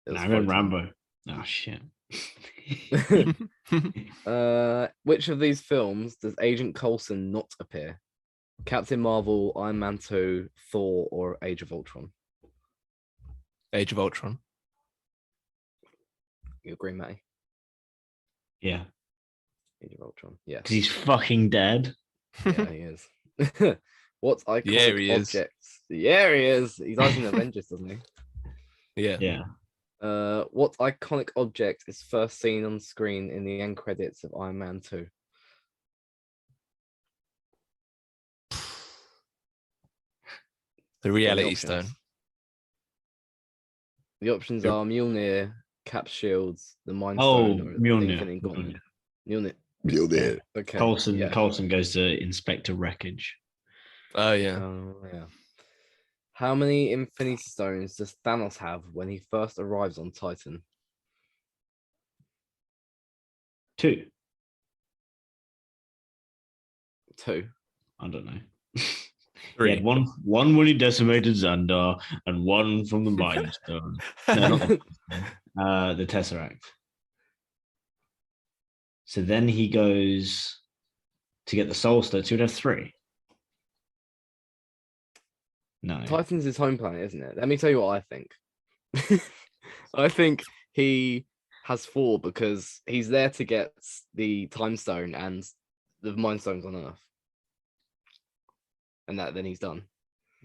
It was Nah, I went Photon. Rambo. Oh shit. Which of these films does Agent Coulson not appear? Captain Marvel, Iron Man 2, Thor, or Age of Ultron? Age of Ultron. You agree, Matty? Yeah. Age of Ultron. Yeah. Because he's fucking dead. Yeah, he is. What iconic Yeah, he is. objects? Yeah, he is. He dies in Avengers, doesn't he? Yeah. Yeah. What iconic object is first seen on screen in the end credits of Iron Man 2? The Reality options. Stone. The options Yep. are Mjolnir, Cap Shields, the Mind Oh, Stone, or the Mjolnir. Infinite Gauntlet. Mjolnir. Mjolnir. Okay. Coulson. Yeah. Coulson goes to Inspector Wreckage. Oh yeah. Oh, yeah. How many Infinity Stones does Thanos have when he first arrives on Titan? 2. 2. I don't know. Three. He had one when he decimated Xandar and one from the Mind Stone. No, not the Tesseract. So then he goes to get the Soul Stone. So he'd have 3. No. Titan's his home planet, isn't it? Let me tell you what I think. I think he has 4 because he's there to get the time stone and the mind stones on Earth, and then he's done.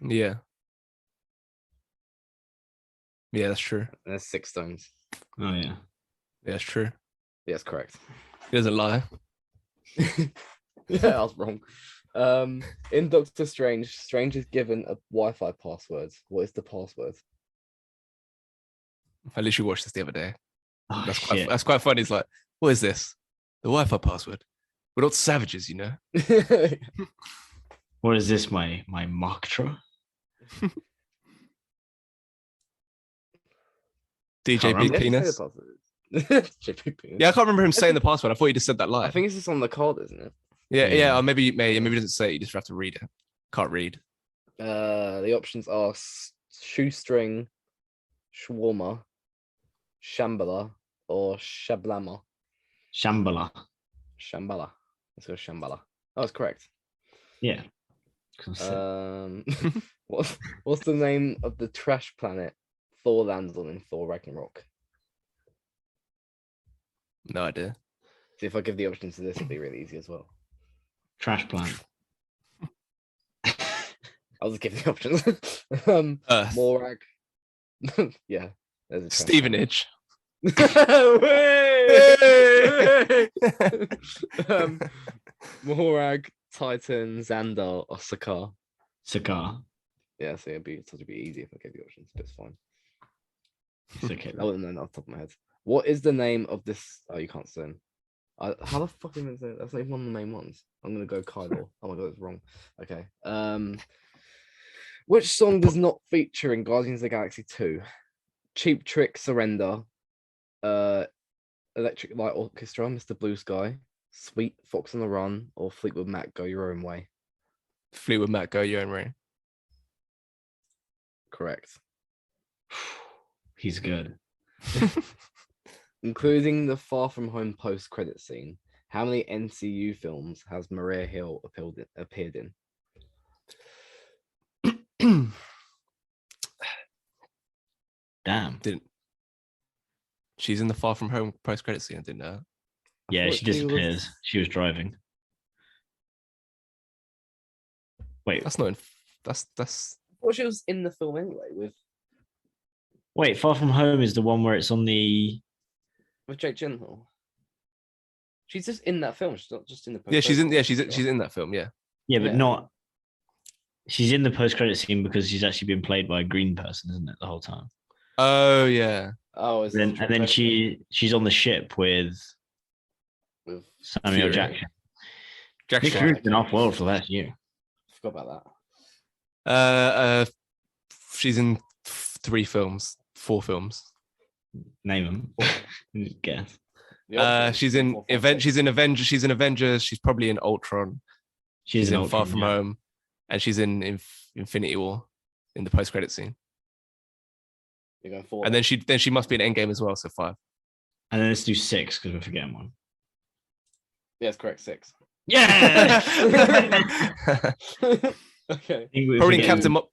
Yeah. Yeah, that's true. And there's 6 stones. Oh yeah. Yeah, that's true. Yes, correct. He doesn't lie. Yeah, I was wrong. In Doctor Strange, Strange is given a Wi-Fi password. What is the password? I literally watched this the other day. Oh, That's quite funny. It's like, what is this? The Wi-Fi password. We're not savages, you know. What is this? My Maktra? DJ Big remember. Penis. JP Penis. Yeah, I can't remember him saying the password. I thought he just said that I live. think it's just on the card, isn't it? Yeah, or maybe he doesn't say it. You just have to read it. Can't read. The options are shoestring, shawarma, shambhala, or shablama. Shambhala. Shambhala. Let's go Shambhala. Oh, that's correct. Yeah. What's the name of the trash planet Thor lands on in Thor Ragnarok? No idea. See, if I give the options to this, it'll be really easy as well. Trash plant. I'll just give the options. Earth. Morag. Yeah. There's a trash Stevenage. Morag, Titan, Xandar, or Sakaar. Sakaar. Yeah, so it'd be easy if I gave the options, but it's fine. It's okay. I wouldn't know off the top of my head. What is the name of this? Oh, you can't say. How the fuck am I saying? That's not even one of the main ones. I'm gonna go Kylo. Oh my god, it's wrong. Okay. Which song does not feature in Guardians of the Galaxy 2? Cheap Trick, Surrender, Electric Light Orchestra, Mr. Blue Sky, Sweet Fox on the Run, or Fleetwood Mac, Go Your Own Way. Fleetwood Mac, Go Your Own Way. Correct. He's good. Including the Far From Home post-credit scene, how many MCU films has Maria Hill appeared in? Damn. She's in the Far From Home post-credit scene. I didn't know. Yeah, thought she she disappears. was- She was driving. Wait, That's not. That's. Well, she was in the film anyway wait. Far From Home is the one where it's on the. with Jake Gyllenhaal. She's just in that film. She's not just in the. Yeah, she's in. Yeah, post-credit she's in that film. Yeah. Yeah, but Yeah. not. She's in the post-credit scene because she's actually been played by a green person, isn't it, the whole time? Oh yeah. Oh, is And then she's on the ship with with Samuel Fury. Jackson. Jack Nick Fury. Fury's been off world for that year. forgot about that. She's in 4 films. Name them. Guess. The options, She's in four, Event. six. She's in Avengers. She's in Avengers. She's probably in Ultron. She's in Far Ultron, From yeah. Home, and she's in Infinity War in the post-credit scene. You're going 4. And then she must be in Endgame as well. So 5. And then let's do 6 because we're forgetting one. Yeah, it's correct. 6. Yeah. Okay. Probably in Captain Marvel.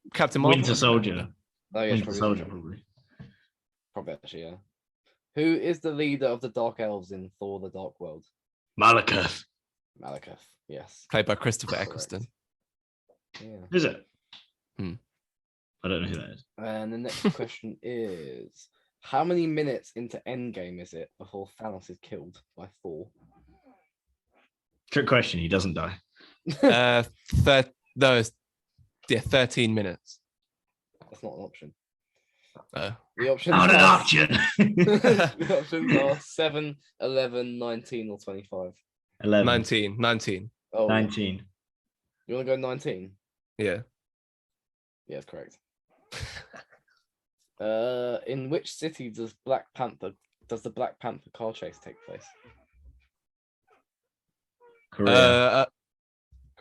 Winter Soldier. Oh yeah, Winter probably, Soldier, probably. probably actually, yeah. Who is the leader of the Dark Elves in Thor: The Dark World? Malekith. Malekith. Yes. Played by Christopher Correct. Eccleston. Yeah. Is it? Hmm. I don't know who that is. And the next question is: how many minutes into Endgame is it before Thanos is killed by Thor? Trick question. He doesn't die. 13 minutes. That's not an option. Oh. The options Not an are option. the options are 7, 11, 19, or 25. 11. 19. Oh, 19. you want to go 19? Yeah. Yeah, that's correct. In which city does the Black Panther car chase take place? Korea.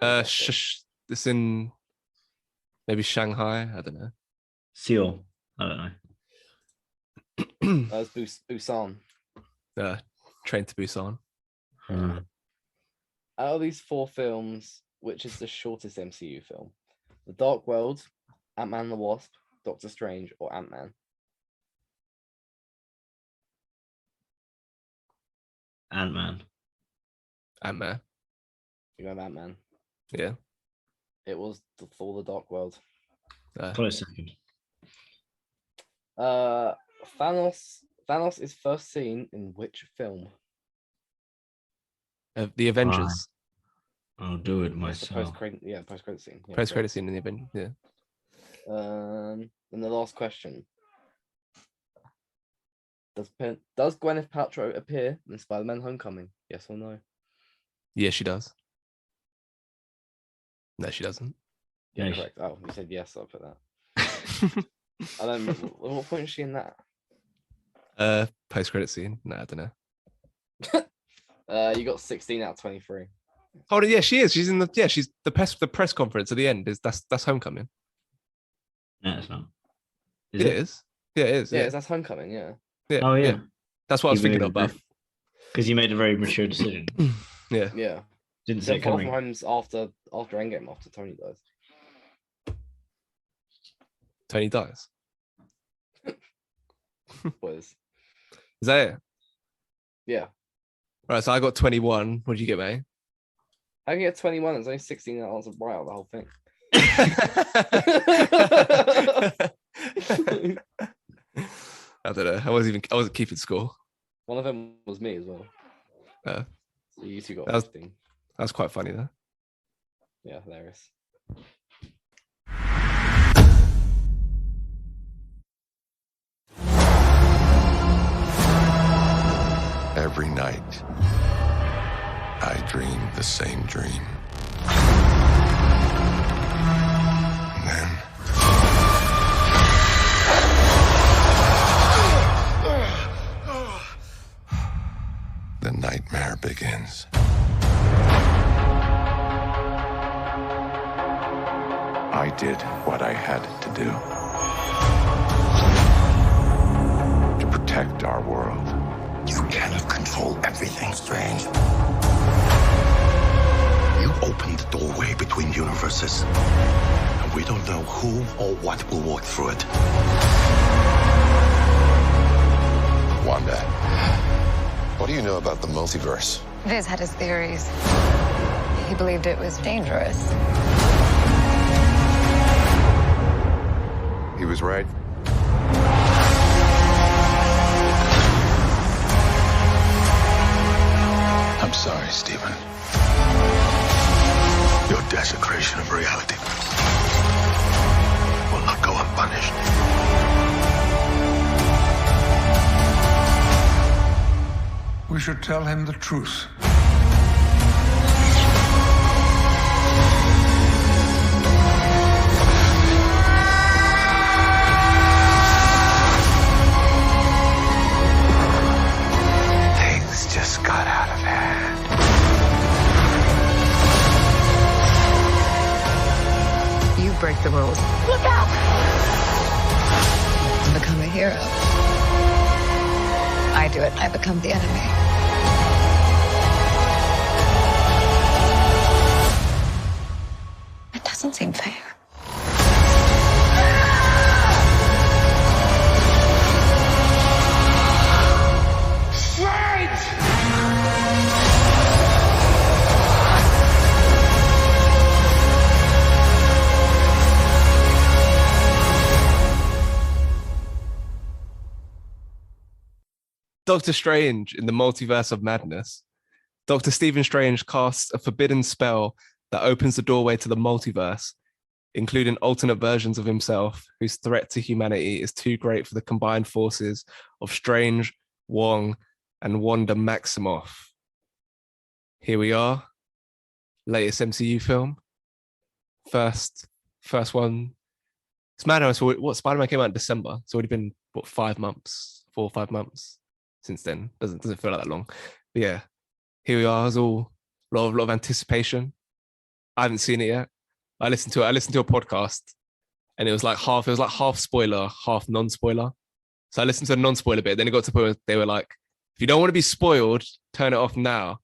It's in maybe Shanghai. I don't know. Seal. I don't know. It's Busan. Train to Busan. Out of these 4 films, which is the shortest MCU film? The Dark World, Ant-Man and the Wasp, Doctor Strange, or Ant-Man? Ant-Man. Ant-Man. You go Ant-Man. Yeah. It was Thor: The Dark World. Close second. Thanos is first seen in which film? The Avengers. I'll do it That's the myself. post-credit scene. Yeah, Post credit scene in the Avengers. Yeah. And the last question: Does Gwyneth Paltrow appear in Spider-Man: Homecoming? Yes or no? Yeah, she does. No, she doesn't. Yeah, Correct. Oh, you said yes. I'll put that. I don't. What point is she in that? Post credit scene. No, I don't know. You got 16 out of 23. Hold on, yeah, she is. She's in the she's the press conference at the end. That's Homecoming. no, it's not. It is. Yeah, it is. Yeah, Yeah. that's Homecoming. Yeah. Yeah. Oh yeah, That's what I was You thinking made of, a Buff. because you made a very mature decision. Yeah. Yeah. Didn't see it Far coming. From Home's after Endgame, after Tony dies. Tony dies. Was Is that it? yeah. Right, so I got 21. What did you get, mate? How can you get 21? There's only 16 that answered right out of the whole thing. I don't know. I wasn't keeping score. One of them was me as well. Uh, So you two got that was- 15. That's quite funny though. Yeah, hilarious. Every night, I dream the same dream. And then, the nightmare begins. I did what I had to do to protect our world. You cannot control everything, Strange. You opened the doorway between universes, and we don't know who or what will walk through it. Wanda, what do you know about the multiverse? Viz had his theories. He believed it was dangerous. He was right. I'm sorry, Stephen. Your desecration of reality will not go unpunished. We should tell him the truth. Things just got out of hand. You break the rules. Look out! To become a hero. I do it, I become the enemy. It doesn't seem fair. Doctor Strange in the Multiverse of Madness. Dr. Stephen Strange casts a forbidden spell that opens the doorway to the multiverse, including alternate versions of himself, whose threat to humanity is too great for the combined forces of Strange, Wong, and Wanda Maximoff. Here we are, latest MCU film. First one. It's mad how what Spider-Man came out in December. It's already been 4 or 5 months since then. Doesn't feel like that long. But yeah, here we are. There's all a lot of anticipation. I haven't seen it yet. I listened to a podcast, and it was like half spoiler, half non-spoiler. So I listened to a non-spoiler bit. Then it got to the point where they were like, if you don't want to be spoiled, turn it off now.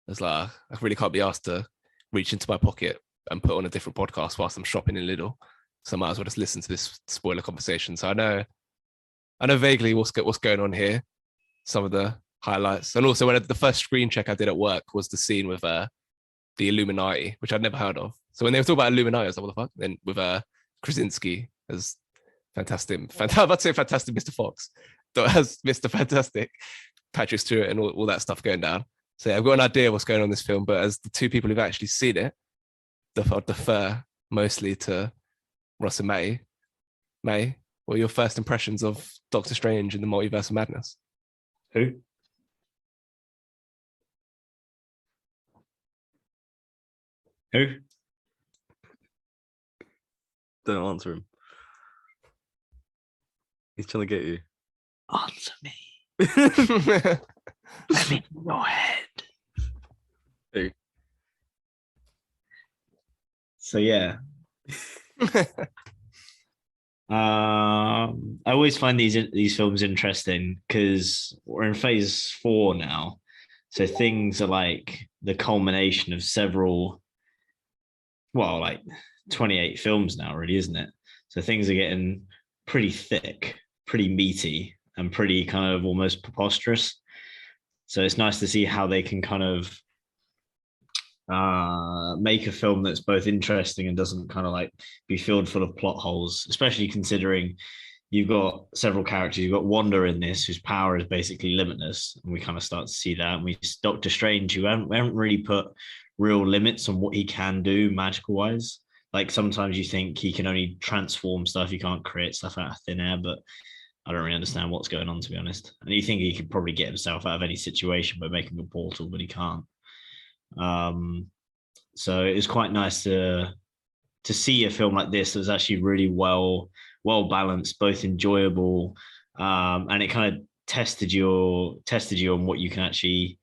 I was like, I really can't be asked to reach into my pocket and put on a different podcast whilst I'm shopping in Lidl. So I might as well just listen to this spoiler conversation. So I know vaguely what's going on here. Some of the highlights. And also, when the first screen check I did at work was the scene with the Illuminati, which I'd never heard of. So when they were talking about Illuminati, I was like, what the fuck? Then with Krasinski as fantastic, I'd say fantastic Mr. Fox, as Mr. Fantastic, Patrick Stewart, and all that stuff going down. So yeah, I've got an idea what's going on in this film, but as the two people who've actually seen it, I'd defer mostly to Ross and May. May, what are your first impressions of Doctor Strange in the Multiverse of Madness? Who? Who? Don't answer him. He's trying to get you. Answer me. Let me in your head. Who? So yeah. I always find these films interesting because we're in phase 4 now. So things are like the culmination of several, well, like 28 films now, really, isn't it? So things are getting pretty thick, pretty meaty, and pretty kind of almost preposterous. So it's nice to see how they can kind of make a film that's both interesting and doesn't kind of like be filled full of plot holes, especially considering you've got several characters. You've got Wanda in this, whose power is basically limitless, and we kind of start to see that. And we Doctor Strange, who haven't really put real limits on what he can do magical wise. Like sometimes you think he can only transform stuff, he can't create stuff out of thin air, but I don't really understand what's going on, to be honest. And you think he could probably get himself out of any situation by making a portal, but he can't. So it's quite nice to see a film like this that's actually really well balanced, both enjoyable, and it kind of tested you on what you can actually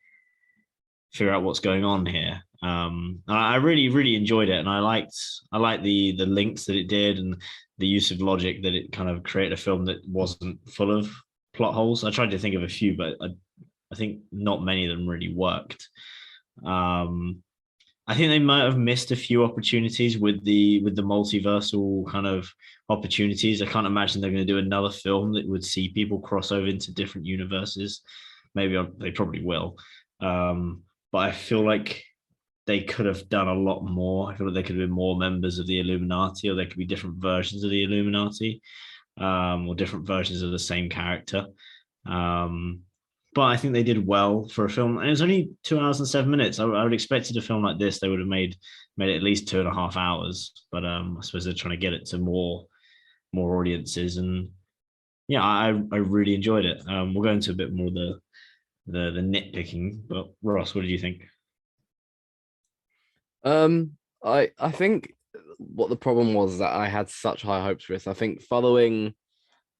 figure out what's going on here. I really enjoyed it, and I liked the links that it did and the use of logic that it kind of created a film that wasn't full of plot holes. I tried to think of a few, but I think not many of them really worked. I think they might have missed a few opportunities with the multiversal kind of opportunities. I can't imagine they're going to do another film that would see people cross over into different universes. Maybe they probably will, but I feel like they could have done a lot more. I feel like there could have been more members of the Illuminati, or there could be different versions of the Illuminati, or different versions of the same character. But I think they did well for a film, and it was only 2 hours and 7 minutes. I would expected a film like this, they would have made it at least 2.5 hours. But I suppose they're trying to get it to more audiences, and yeah, I really enjoyed it. We'll go into a bit more the nitpicking, but Ross, what did you think? I think what the problem was that I had such high hopes for this. I think following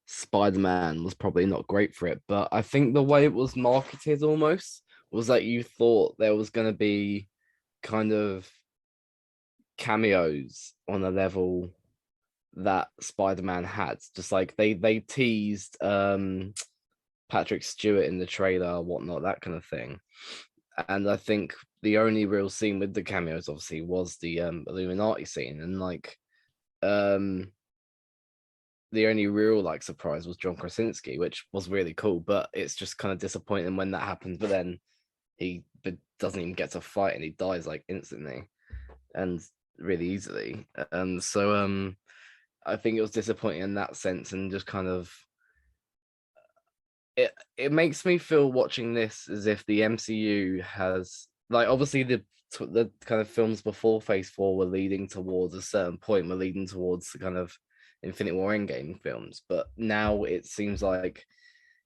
Spider-Man was probably not great for it, but I think the way it was marketed almost was that you thought there was going to be kind of cameos on a level that Spider-Man had. Just like they teased Patrick Stewart in the trailer, whatnot, that kind of thing. And I think the only real scene with the cameos obviously was the Illuminati scene, and like the only real like surprise was John Krasinski, which was really cool, but it's just kind of disappointing when that happens. But then he doesn't even get to fight, and he dies like instantly and really easily. And so I think it was disappointing in that sense, and just kind of it makes me feel watching this as if the MCU has, like, obviously the kind of films before Phase 4 were leading towards a certain point, were leading towards the kind of Infinite War Endgame films, but now it seems like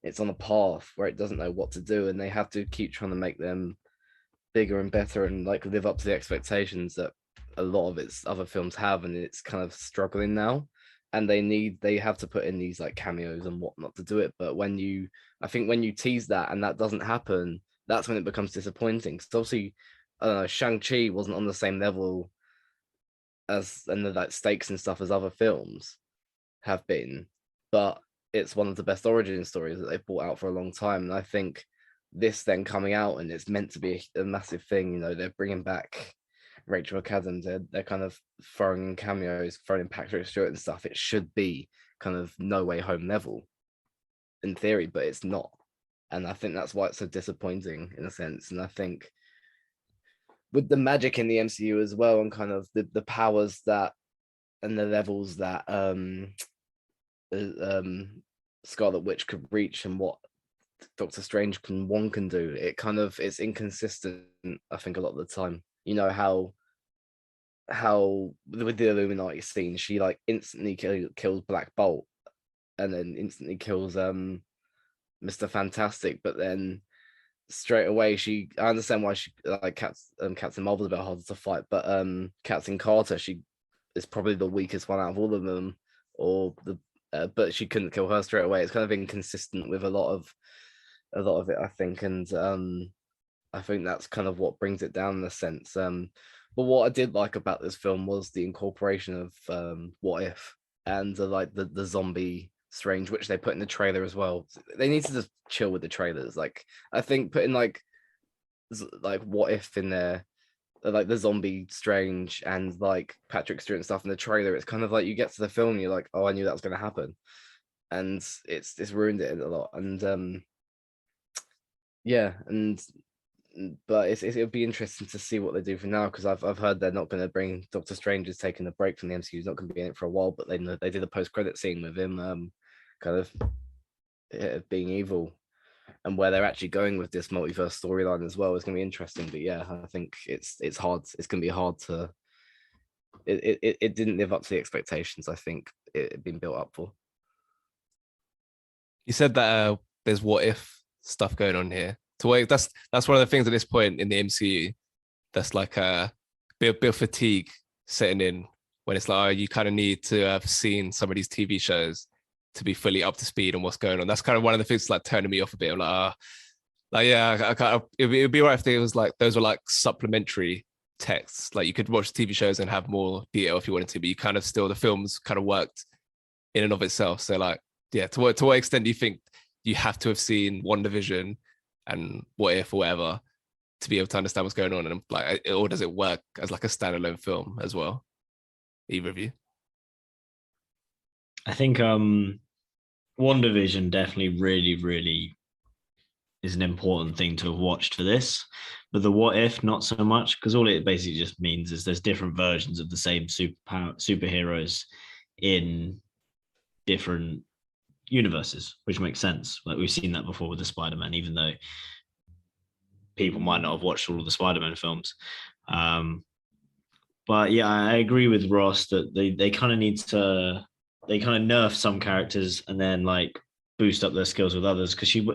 it's on a path where it doesn't know what to do, and they have to keep trying to make them bigger and better and like live up to the expectations that a lot of its other films have, and it's kind of struggling now. And they have to put in these like cameos and whatnot to do it. But I think when you tease that and that doesn't happen, that's when it becomes disappointing. Because obviously, I don't know, Shang-Chi wasn't on the same level as, and the like stakes and stuff as other films have been, but it's one of the best origin stories that they've brought out for a long time. And I think this then coming out, and it's meant to be a massive thing, you know, they're bringing back Rachel McAdams, they're kind of throwing in cameos, throwing in Patrick Stewart and stuff. It should be kind of No Way Home level in theory, but it's not. and I think that's why it's so disappointing in a sense. And I think with the magic in the MCU as well, and kind of the powers that and the levels that Scarlet Witch could reach and what Doctor Strange can do, it's inconsistent, I think, a lot of the time. You know how with the Illuminati scene, she like instantly kills Black Bolt and then instantly kills Mr. Fantastic, but then straight away I understand why she like Captain Marvel's a bit harder to fight, but Captain Carter, she is probably the weakest one out of all of them, but she couldn't kill her straight away. It's kind of inconsistent with a lot of it, I think, and I think that's kind of what brings it down in a sense. But what I did like about this film was the incorporation of What If and the zombie Strange, which they put in the trailer as well. They need to just chill with the trailers. Like, I think putting like What If in there, like the zombie Strange and like Patrick Stewart and stuff in the trailer, it's kind of like you get to the film and you're like, oh, I knew that was going to happen, and it's ruined it a lot. And but it'll be interesting to see what they do from now, because I've heard they're not going to bring Doctor Strange is taking a break from the MCU. He's not going to be in it for a while, but they did a post-credit scene with him kind of being evil, and where they're actually going with this multiverse storyline as well is going to be interesting. But yeah, I think it's hard. It's going to be hard to. It didn't live up to the expectations I think it had been built up for. You said that there's what if stuff going on here. That's one of the things at this point in the MCU that's like a bit of fatigue setting in, when it's like, oh, you kind of need to have seen some of these TV shows to be fully up to speed on what's going on. That's kind of one of the things like turning me off a bit. I'm like, yeah, it'd be right if it was like those were like supplementary texts. Like you could watch TV shows and have more detail if you wanted to, but you kind of still, the films kind of worked in and of itself. So like, yeah, to what extent do you think you have to have seen WandaVision and What If or whatever to be able to understand what's going on, and like, or does it work as like a standalone film as well? Either of you? I think WandaVision definitely really, really is an important thing to have watched for this, but the What If not so much, because all it basically just means is there's different versions of the same superheroes in different universes, which makes sense. Like we've seen that before with the Spider-Man, even though people might not have watched all of the Spider-Man films. But yeah, I agree with Ross that they kind of need to, they kind of nerf some characters and then like boost up their skills with others. Because she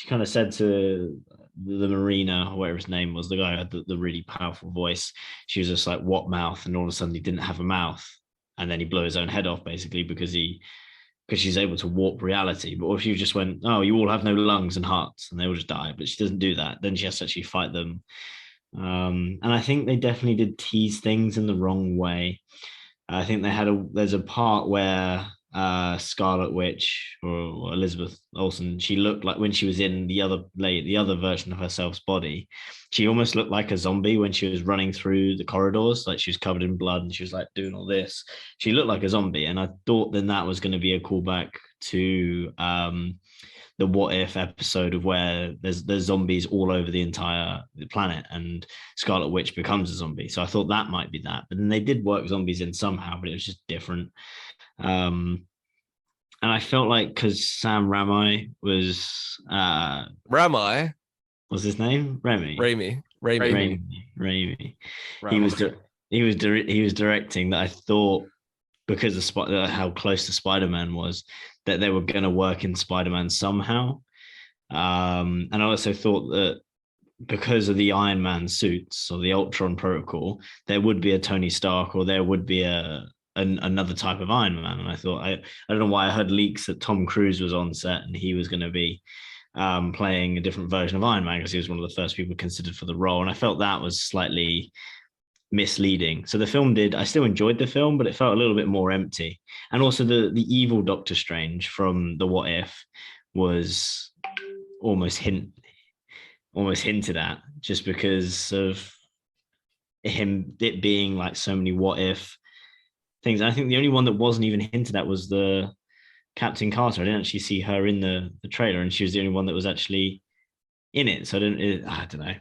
kind of said to the Marina, or whatever his name was, the guy who had the really powerful voice, she was just like, what mouth? And all of a sudden he didn't have a mouth, and then he blew his own head off basically because she's able to warp reality. But if you just went, oh, you all have no lungs and hearts, and they all just die, but she doesn't do that, then she has to actually fight them. And I think they definitely did tease things in the wrong way. I think there's a part where Scarlet Witch or Elizabeth Olsen, she looked like, when she was in the other version of herself's body, she almost looked like a zombie when she was running through the corridors. Like she was covered in blood and she was like doing all this. She looked like a zombie, and I thought then that was going to be a callback to the What If episode of where there's zombies all over the entire planet and Scarlet Witch becomes a zombie. So I thought that might be that, but then they did work zombies in somehow, but it was just different. And I felt like because Sam Raimi was Raimi was his name? Raimi. He was directing that. I thought because of how close to Spider-Man was, that they were going to work in Spider-Man somehow. And I also thought that because of the Iron Man suits or the Ultron protocol, there would be a Tony Stark, or there would be another type of Iron Man. And I thought, I don't know why I heard leaks that Tom Cruise was on set and he was going to be playing a different version of Iron Man because he was one of the first people considered for the role. And I felt that was slightly misleading. So the film I still enjoyed the film, but it felt a little bit more empty. And also the evil Doctor Strange from the What If was almost hinted at, just because of it being like so many what if things. I think the only one that wasn't even hinted at was the Captain Carter. I didn't actually see her in the trailer, and she was the only one that was actually in it. So I don't know.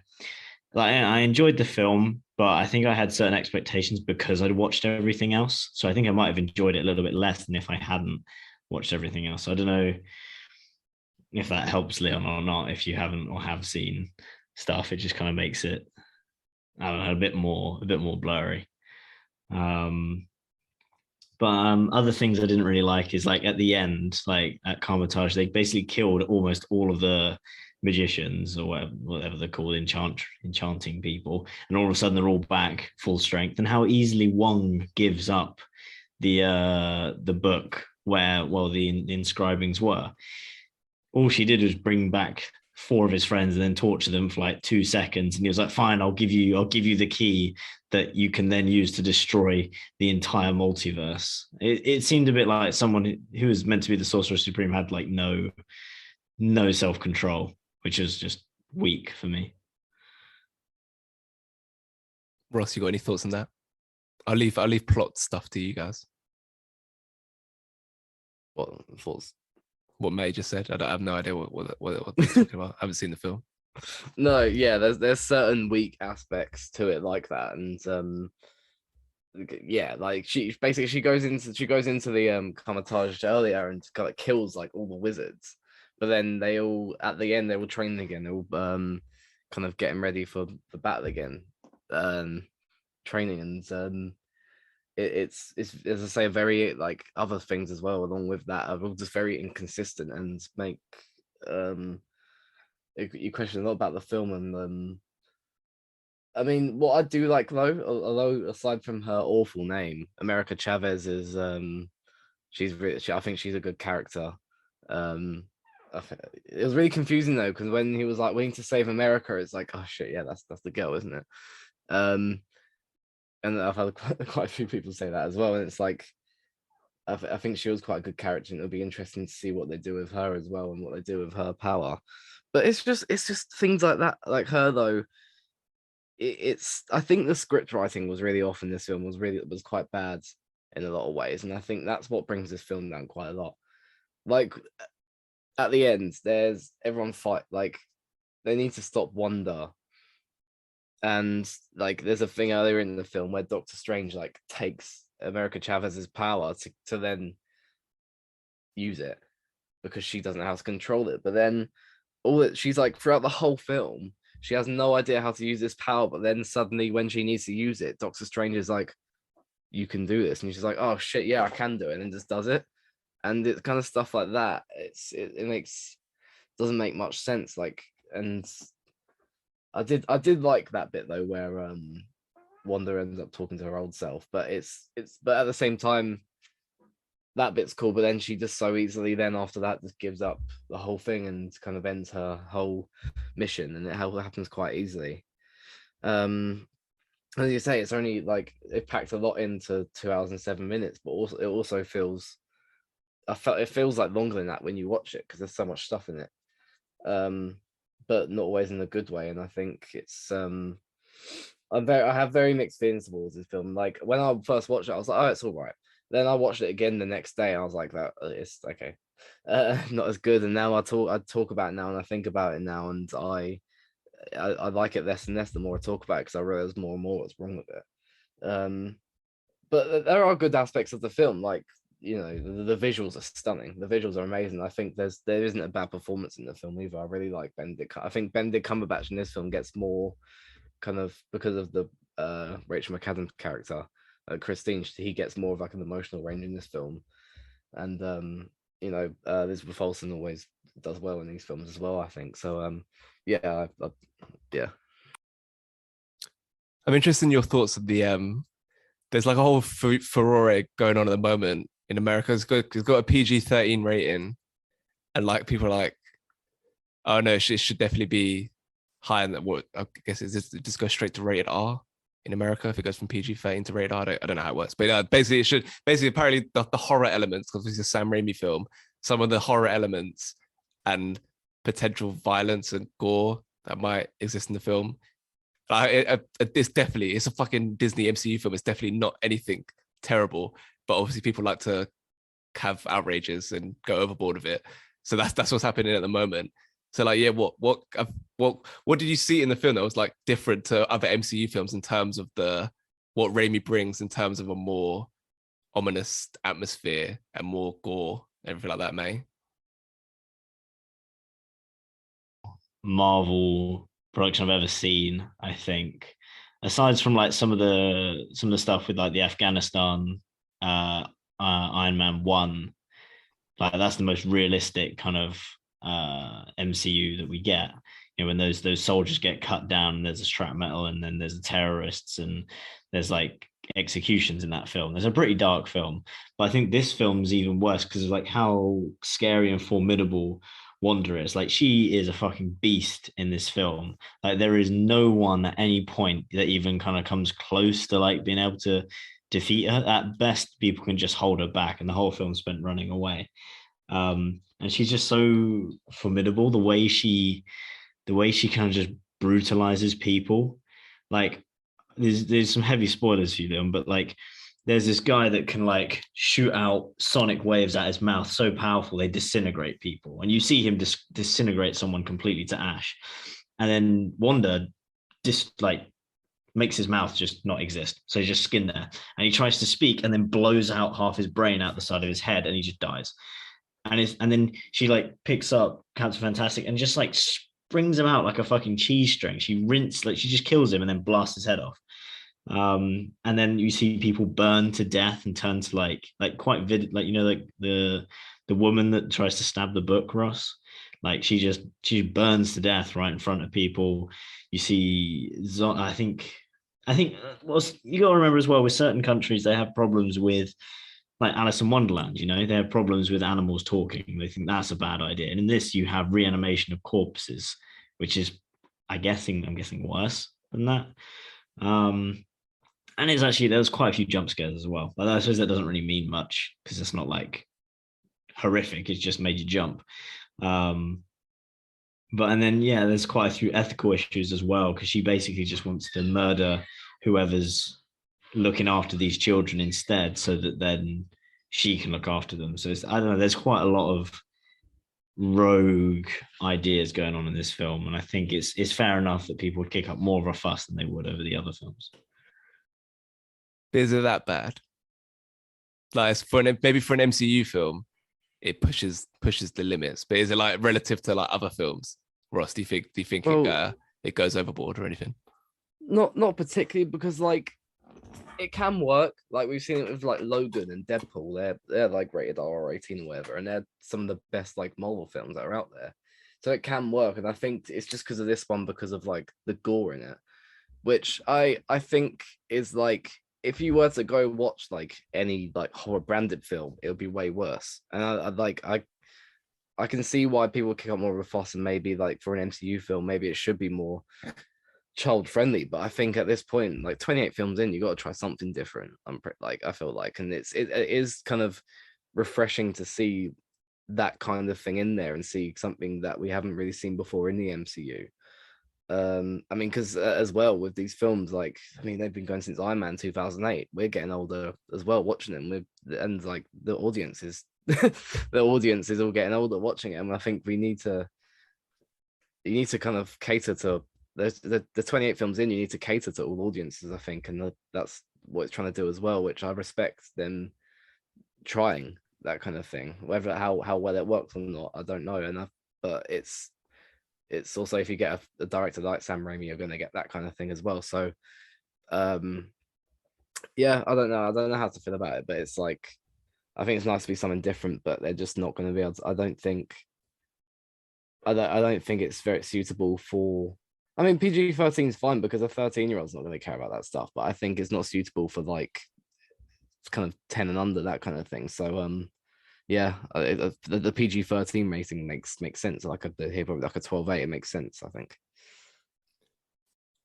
Like I enjoyed the film, but I think I had certain expectations because I'd watched everything else. So I think I might have enjoyed it a little bit less than if I hadn't watched everything else. So I don't know if that helps Leon or not. If you haven't or have seen stuff, it just kind of makes it, I don't know, a bit more blurry. But other things I didn't really like is like at the end, like at Carmitage, they basically killed almost all of the magicians or whatever they're called, enchanting people, and all of a sudden they're all back full strength. And how easily Wong gives up the book where the inscribings were. All she did was bring back 4 of his friends and then torture them for like 2 seconds, and he was like, fine, I'll give you the key that you can then use to destroy the entire multiverse. It seemed a bit like someone who was meant to be the Sorcerer Supreme had like no self-control, which is just weak for me. Ross, you got any thoughts on that? I'll leave plot stuff to you guys. What thoughts? What May just said. I have no idea what they're talking about. I haven't seen the film. No, yeah, there's certain weak aspects to it like that, and yeah, like she goes into the Carmitage earlier and kind of kills like all the wizards, but then they all at the end they will train again. They will kind of getting ready for the battle again, training, and it's as I say, very like other things as well along with that are all just very inconsistent and make you question a lot about the film. And I mean, what I do like though, although aside from her awful name, America Chavez is I think she's a good character. It was really confusing though, because when he was like, "We need to save America," it's like, oh shit, yeah, that's the girl, isn't it? And I've had quite a few people say that as well, and it's like, I think she was quite a good character, and it'll be interesting to see what they do with her as well and what they do with her power. But it's just things like that, like her though. I think the script writing was really off in this film, was quite bad in a lot of ways, and I think that's what brings this film down quite a lot. Like at the end, there's everyone fight, like they need to stop Wanda, and like there's a thing earlier in the film where Doctor Strange like takes America Chavez's power to then use it because she doesn't know how to control it. But then she's like throughout the whole film, she has no idea how to use this power, but then suddenly when she needs to use it, Doctor Strange is like, you can do this. And she's like, oh shit, yeah, I can do it. And then just does it. And it's kind of stuff like that. It doesn't make much sense. Like, and I did like that bit though, where Wanda ends up talking to her old self, but but at the same time, that bit's cool, but then she just so easily then after that just gives up the whole thing and kind of ends her whole mission, and it happens quite easily. As you say, it's only like it packed a lot into 2 hours and 7 minutes, but also it also feels like longer than that when you watch it because there's so much stuff in it, but not always in a good way. And I think it's I have very mixed feelings towards this film. Like when I first watched it, I was like, oh, it's all right. Then I watched it again the next day. I was like, that it's okay, not as good. And now I talk about it now, and I think about it now, and I like it less and less the more I talk about it because I realize more and more what's wrong with it. But there are good aspects of the film, like the visuals are stunning. The visuals are amazing. I think there isn't a bad performance in the film either. I really like Benedict. I think Benedict Cumberbatch in this film gets more kind of because of the Rachel McAdams character. Christine, he gets more of like an emotional range in this film, and Elizabeth Olsen always does well in these films as well, I think. So yeah. I'm interested in your thoughts of the there's like a whole furore going on at the moment in America. It's got a PG-13 rating, and like people are like, oh no, it should definitely be higher than what I guess it just goes straight to rated R in America if it goes from PG-13 to rated R. I don't know how it works, but basically apparently the horror elements, because it's a Sam Raimi film, some of the horror elements and potential violence and gore that might exist in the film, it's a fucking Disney MCU film. It's definitely not anything terrible, but obviously people like to have outrages and go overboard with it. So that's what's happening at the moment. So like, yeah, what did you see in the film that was like different to other MCU films in terms of what Raimi brings in terms of a more ominous atmosphere and more gore, everything like that, May? Marvel production I've ever seen, I think. Aside from like some of the stuff with like the Afghanistan Iron Man 1, like that's the most realistic kind of MCU that we get. You know, when those soldiers get cut down, and there's a shrapnel, and then there's the terrorists, and there's like executions in that film. There's a pretty dark film, but I think this film's even worse because of like how scary and formidable Wanda is. Like, she is a fucking beast in this film. Like, there is no one at any point that even kind of comes close to like being able to defeat her. At best, people can just hold her back, and the whole film spent running away. And she's just so formidable. The way she kind of just brutalizes people. Like, there's some heavy spoilers for you, Liam, but like, there's this guy that can like shoot out sonic waves at his mouth so powerful they disintegrate people, and you see him disintegrate someone completely to ash. And then Wanda just like makes his mouth just not exist, so he's just skin there, and he tries to speak and then blows out half his brain out the side of his head, and he just dies. And then she like picks up Captain Fantastic and just like springs him out like a fucking cheese string. She just kills him and then blasts his head off. And then you see people burn to death and turn to like quite vivid, like, you know, like the woman that tries to stab the book, Ross. Like, she burns to death right in front of people. You see, I think well, you got to remember as well, with certain countries, they have problems with like Alice in Wonderland, you know, they have problems with animals talking. They think that's a bad idea. And in this, you have reanimation of corpses, which is, I'm guessing worse than that. And it's actually, there's quite a few jump scares as well. But I suppose that doesn't really mean much because it's not like horrific. It's just made you jump. And then, yeah, there's quite a few ethical issues as well, because she basically just wants to murder whoever's looking after these children instead, so that then she can look after them. So I don't know, there's quite a lot of rogue ideas going on in this film, and I think it's fair enough that people would kick up more of a fuss than they would over the other films. Is it that bad? Like, maybe for an MCU film, it pushes the limits, but is it like relative to like other films? Ross, do you think it goes overboard or anything? Not particularly, because like it can work. Like, we've seen it with like Logan and Deadpool. They're like rated R or 18 or whatever, and they're some of the best like Marvel films that are out there. So it can work, and I think it's just because of this one, because of like the gore in it, which I think is like, if you were to go watch like any like horror branded film, it would be way worse. And I can see why people kick up more of a fuss, and maybe like for an MCU film, maybe it should be more child friendly. But I think at this point, like 28 films in, you got to try something different. I feel like, and it is kind of refreshing to see that kind of thing in there, and see something that we haven't really seen before in the MCU. I mean, because as well with these films, like, I mean, they've been going since Iron Man 2008. We're getting older as well watching them, and like the audience is the audience is all getting older watching it, and I think you need to kind of cater to the 28 films in. You need to cater to all audiences, I think, and that's what it's trying to do as well, which I respect them trying that kind of thing. Whether how well it works or not, I don't know. But it's also, if you get a director like Sam Raimi, you're going to get that kind of thing as well. So yeah, I don't know how to feel about it, but it's like, I think it's nice to be something different, but they're just not going to be able to. I don't think it's very suitable for. I mean, PG-13 is fine because a 13-year-old's not going to care about that stuff, but I think it's not suitable for like kind of 10 and under, that kind of thing. So yeah, the PG-13 rating makes sense. Like a 12/8, it makes sense, I think.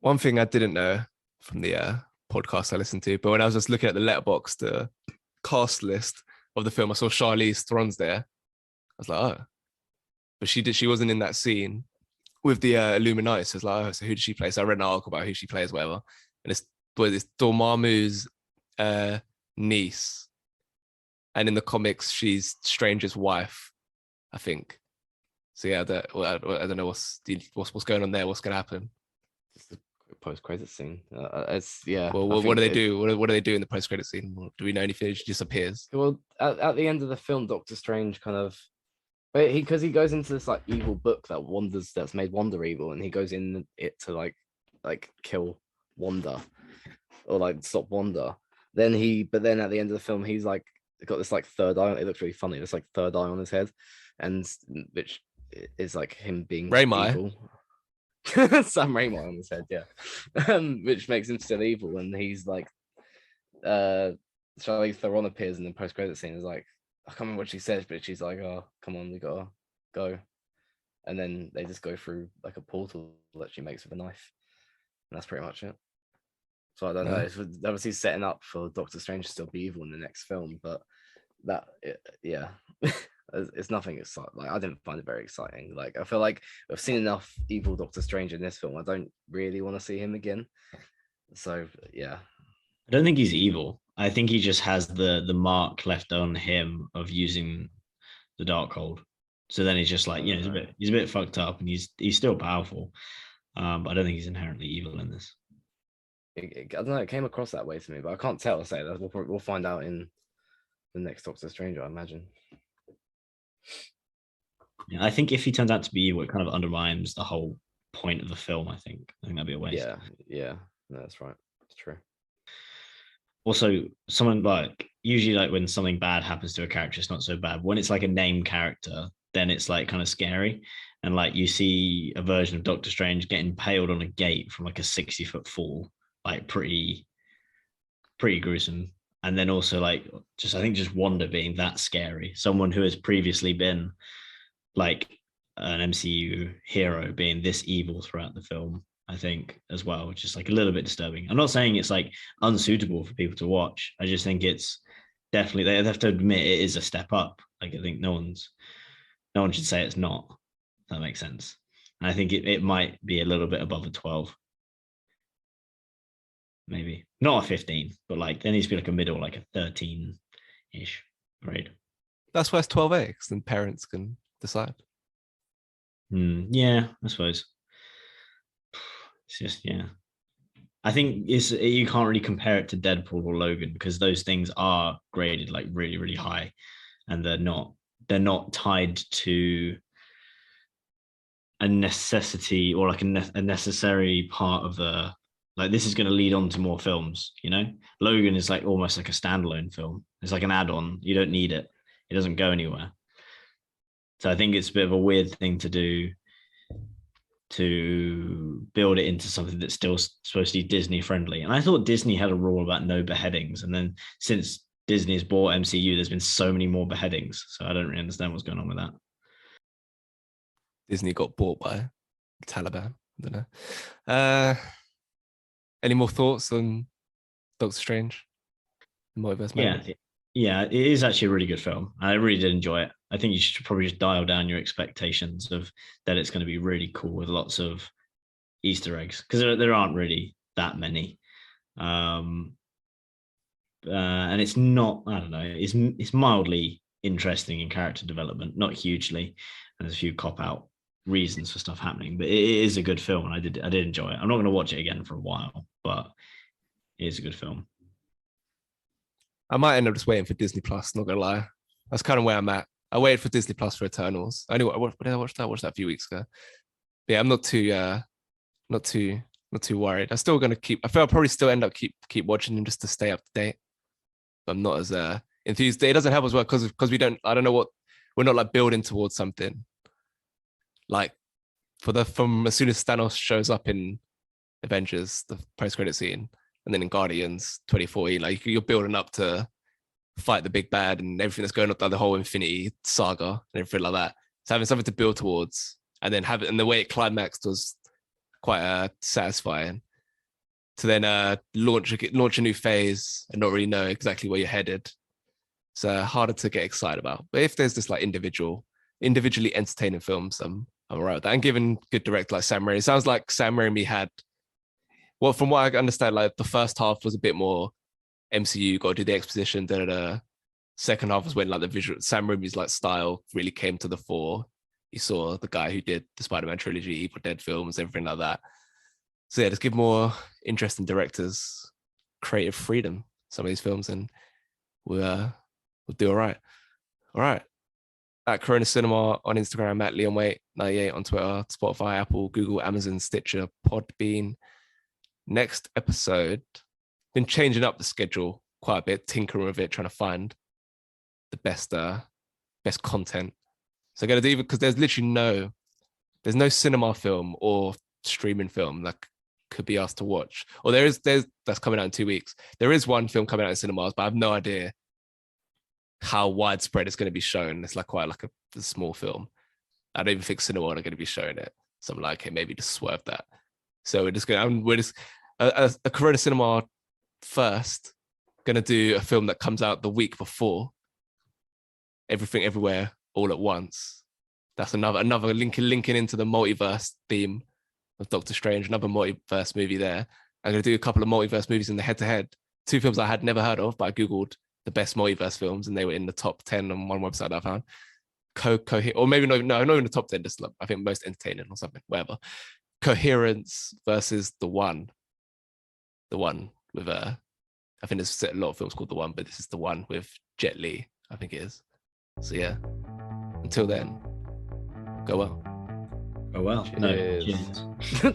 One thing I didn't know from the podcast I listened to, but when I was just looking at the letterbox, the cast list of the film, I saw Charlize Theron's there. I was like, oh, but she wasn't in that scene with the Illuminati. So it's like, oh, so who did she play? So I read an article about who she plays, whatever, and it's Dormammu's niece, and in the comics she's Strange's wife, I think. So yeah, I don't know what's going on there. What's going to happen? Just a post-credit scene. It's yeah. Well, what do they do? What do they do in the post-credit scene? Do we know anything? It just disappears. Well, at the end of the film, Doctor Strange kind of, because he goes into this like evil book that's made Wanda evil, and he goes in it to like kill Wanda or like stop Wanda. Then at the end of the film, he's like got this like third eye. It looks really funny. This like third eye on his head, and which is like him being evil. Sam Raimi on his head, yeah. Which makes him still evil, and he's like Charlize Theron appears in the post-credit scene. Is like, I can't remember what she says, but she's like, "Oh, come on, we gotta go," and then they just go through like a portal that she makes with a knife, and that's pretty much it. So I don't know. It's obviously setting up for Doctor Strange to still be evil in the next film, but yeah. It's nothing exciting. Like, I didn't find it very exciting. Like, I feel like I've seen enough evil Doctor Strange in this film. I don't really want to see him again. So yeah, I don't think he's evil. I think he just has the mark left on him of using the Darkhold. So then he's just like, he's a bit fucked up, and he's still powerful. But I don't think he's inherently evil in this. I don't know. It came across that way to me, but I can't tell. Say that we'll find out in the next Doctor Strange, I imagine. Yeah, I think if he turns out to be evil, it kind of undermines the whole point of the film. I think that'd be a waste. Yeah, no, that's right. It's true. Also, someone like usually like when something bad happens to a character, it's not so bad. When it's like a named character, then it's like kind of scary. And like you see a version of Doctor Strange getting impaled on a gate from like a 60-foot fall, like pretty gruesome. And then also like I think Wanda being that scary, someone who has previously been like an MCU hero being this evil throughout the film, I think as well, which is like a little bit disturbing. I'm not saying it's like unsuitable for people to watch. I just think it's definitely, they have to admit it is a step up. Like I think no one should say it's not. If that makes sense. And I think it might be a little bit above a 12. Maybe not a 15, but like there needs to be like a middle, like a 13-ish grade. That's why it's 12A, because then parents can decide. Yeah, I suppose. It's just I think you can't really compare it to Deadpool or Logan because those things are graded like really, really high, and they're not tied to a necessity or like a necessary part of the. Like this is going to lead on to more films, Logan is like almost like a standalone film. It's like an add-on. You don't need it. It doesn't go anywhere. So I think it's a bit of a weird thing to do to build it into something that's still supposed to be Disney friendly. And I thought Disney had a rule about no beheadings. And then since Disney has bought MCU, there's been so many more beheadings. So I don't really understand what's going on with that. Disney got bought by the Taliban. I don't know. Any more thoughts on Doctor Strange? Multiverse Madness? Yeah, it is actually a really good film. I really did enjoy it. I think you should probably just dial down your expectations of that it's going to be really cool with lots of Easter eggs because there aren't really that many. And it's not, I don't know, it's mildly interesting in character development, not hugely. And there's a few cop-out reasons for stuff happening, but it is a good film, and I did enjoy it. I'm not going to watch it again for a while, but it is a good film. I might end up just waiting for Disney Plus. Not gonna lie, that's kind of where I'm at. I waited for Disney Plus for Eternals. Anyway, I watched that a few weeks ago. But yeah, I'm not too worried. I'm still gonna I feel I'll probably still end up keep watching them just to stay up to date. But I'm not as enthused. It doesn't help as well because I don't know what we're not like building towards something. Like from as soon as Thanos shows up in Avengers, the post-credit scene, and then in Guardians 2040, like you're building up to fight the big bad and everything that's going on, like the whole Infinity Saga and everything like that. So having something to build towards, and then and the way it climaxed was quite satisfying. To then launch a new phase and not really know exactly where you're headed. It's harder to get excited about. But if there's this like individually entertaining films, I'm all right with that. And given good director like Sam Raimi, it sounds like Sam Raimi had, well, from what I understand, like the first half was a bit more MCU, got to do the exposition. The second half was when like the visual Sam Raimi's like style really came to the fore. You saw the guy who did the Spider-Man trilogy, Evil Dead films, everything like that. So yeah, just give more interesting directors creative freedom, some of these films, and we'll do all right. All right. At Corona Cinema on Instagram, at LeonWait98 on Twitter, Spotify, Apple, Google, Amazon, Stitcher, Podbean. Next episode, been changing up the schedule quite a bit, tinkering with it, trying to find the best content. So I'm gonna do, because there's literally there's no cinema film or streaming film that could be asked to watch. Or there's that's coming out in 2 weeks. There is one film coming out in cinemas, but I have no idea how widespread it's going to be shown. It's like quite like a small film. I don't even think cinema are going to be showing it. So I'm like, okay, maybe just swerve that. So we're just a Corona Cinema first going to do a film that comes out the week before Everything Everywhere All at Once. That's another linking into the multiverse theme of Doctor Strange, another multiverse movie there. I'm going to do a couple of multiverse movies in the head-to-head. 2 films I had never heard of, but I Googled the best multiverse films and they were in the top 10 on one website I found. Or maybe not in the top 10, just I think most entertaining or something, whatever. Coherence versus The One. The One with I think there's a lot of films called The One, but this is The One with Jet Li, I think it is. So yeah, until then, go well. Oh well. Cheers. No, cheers.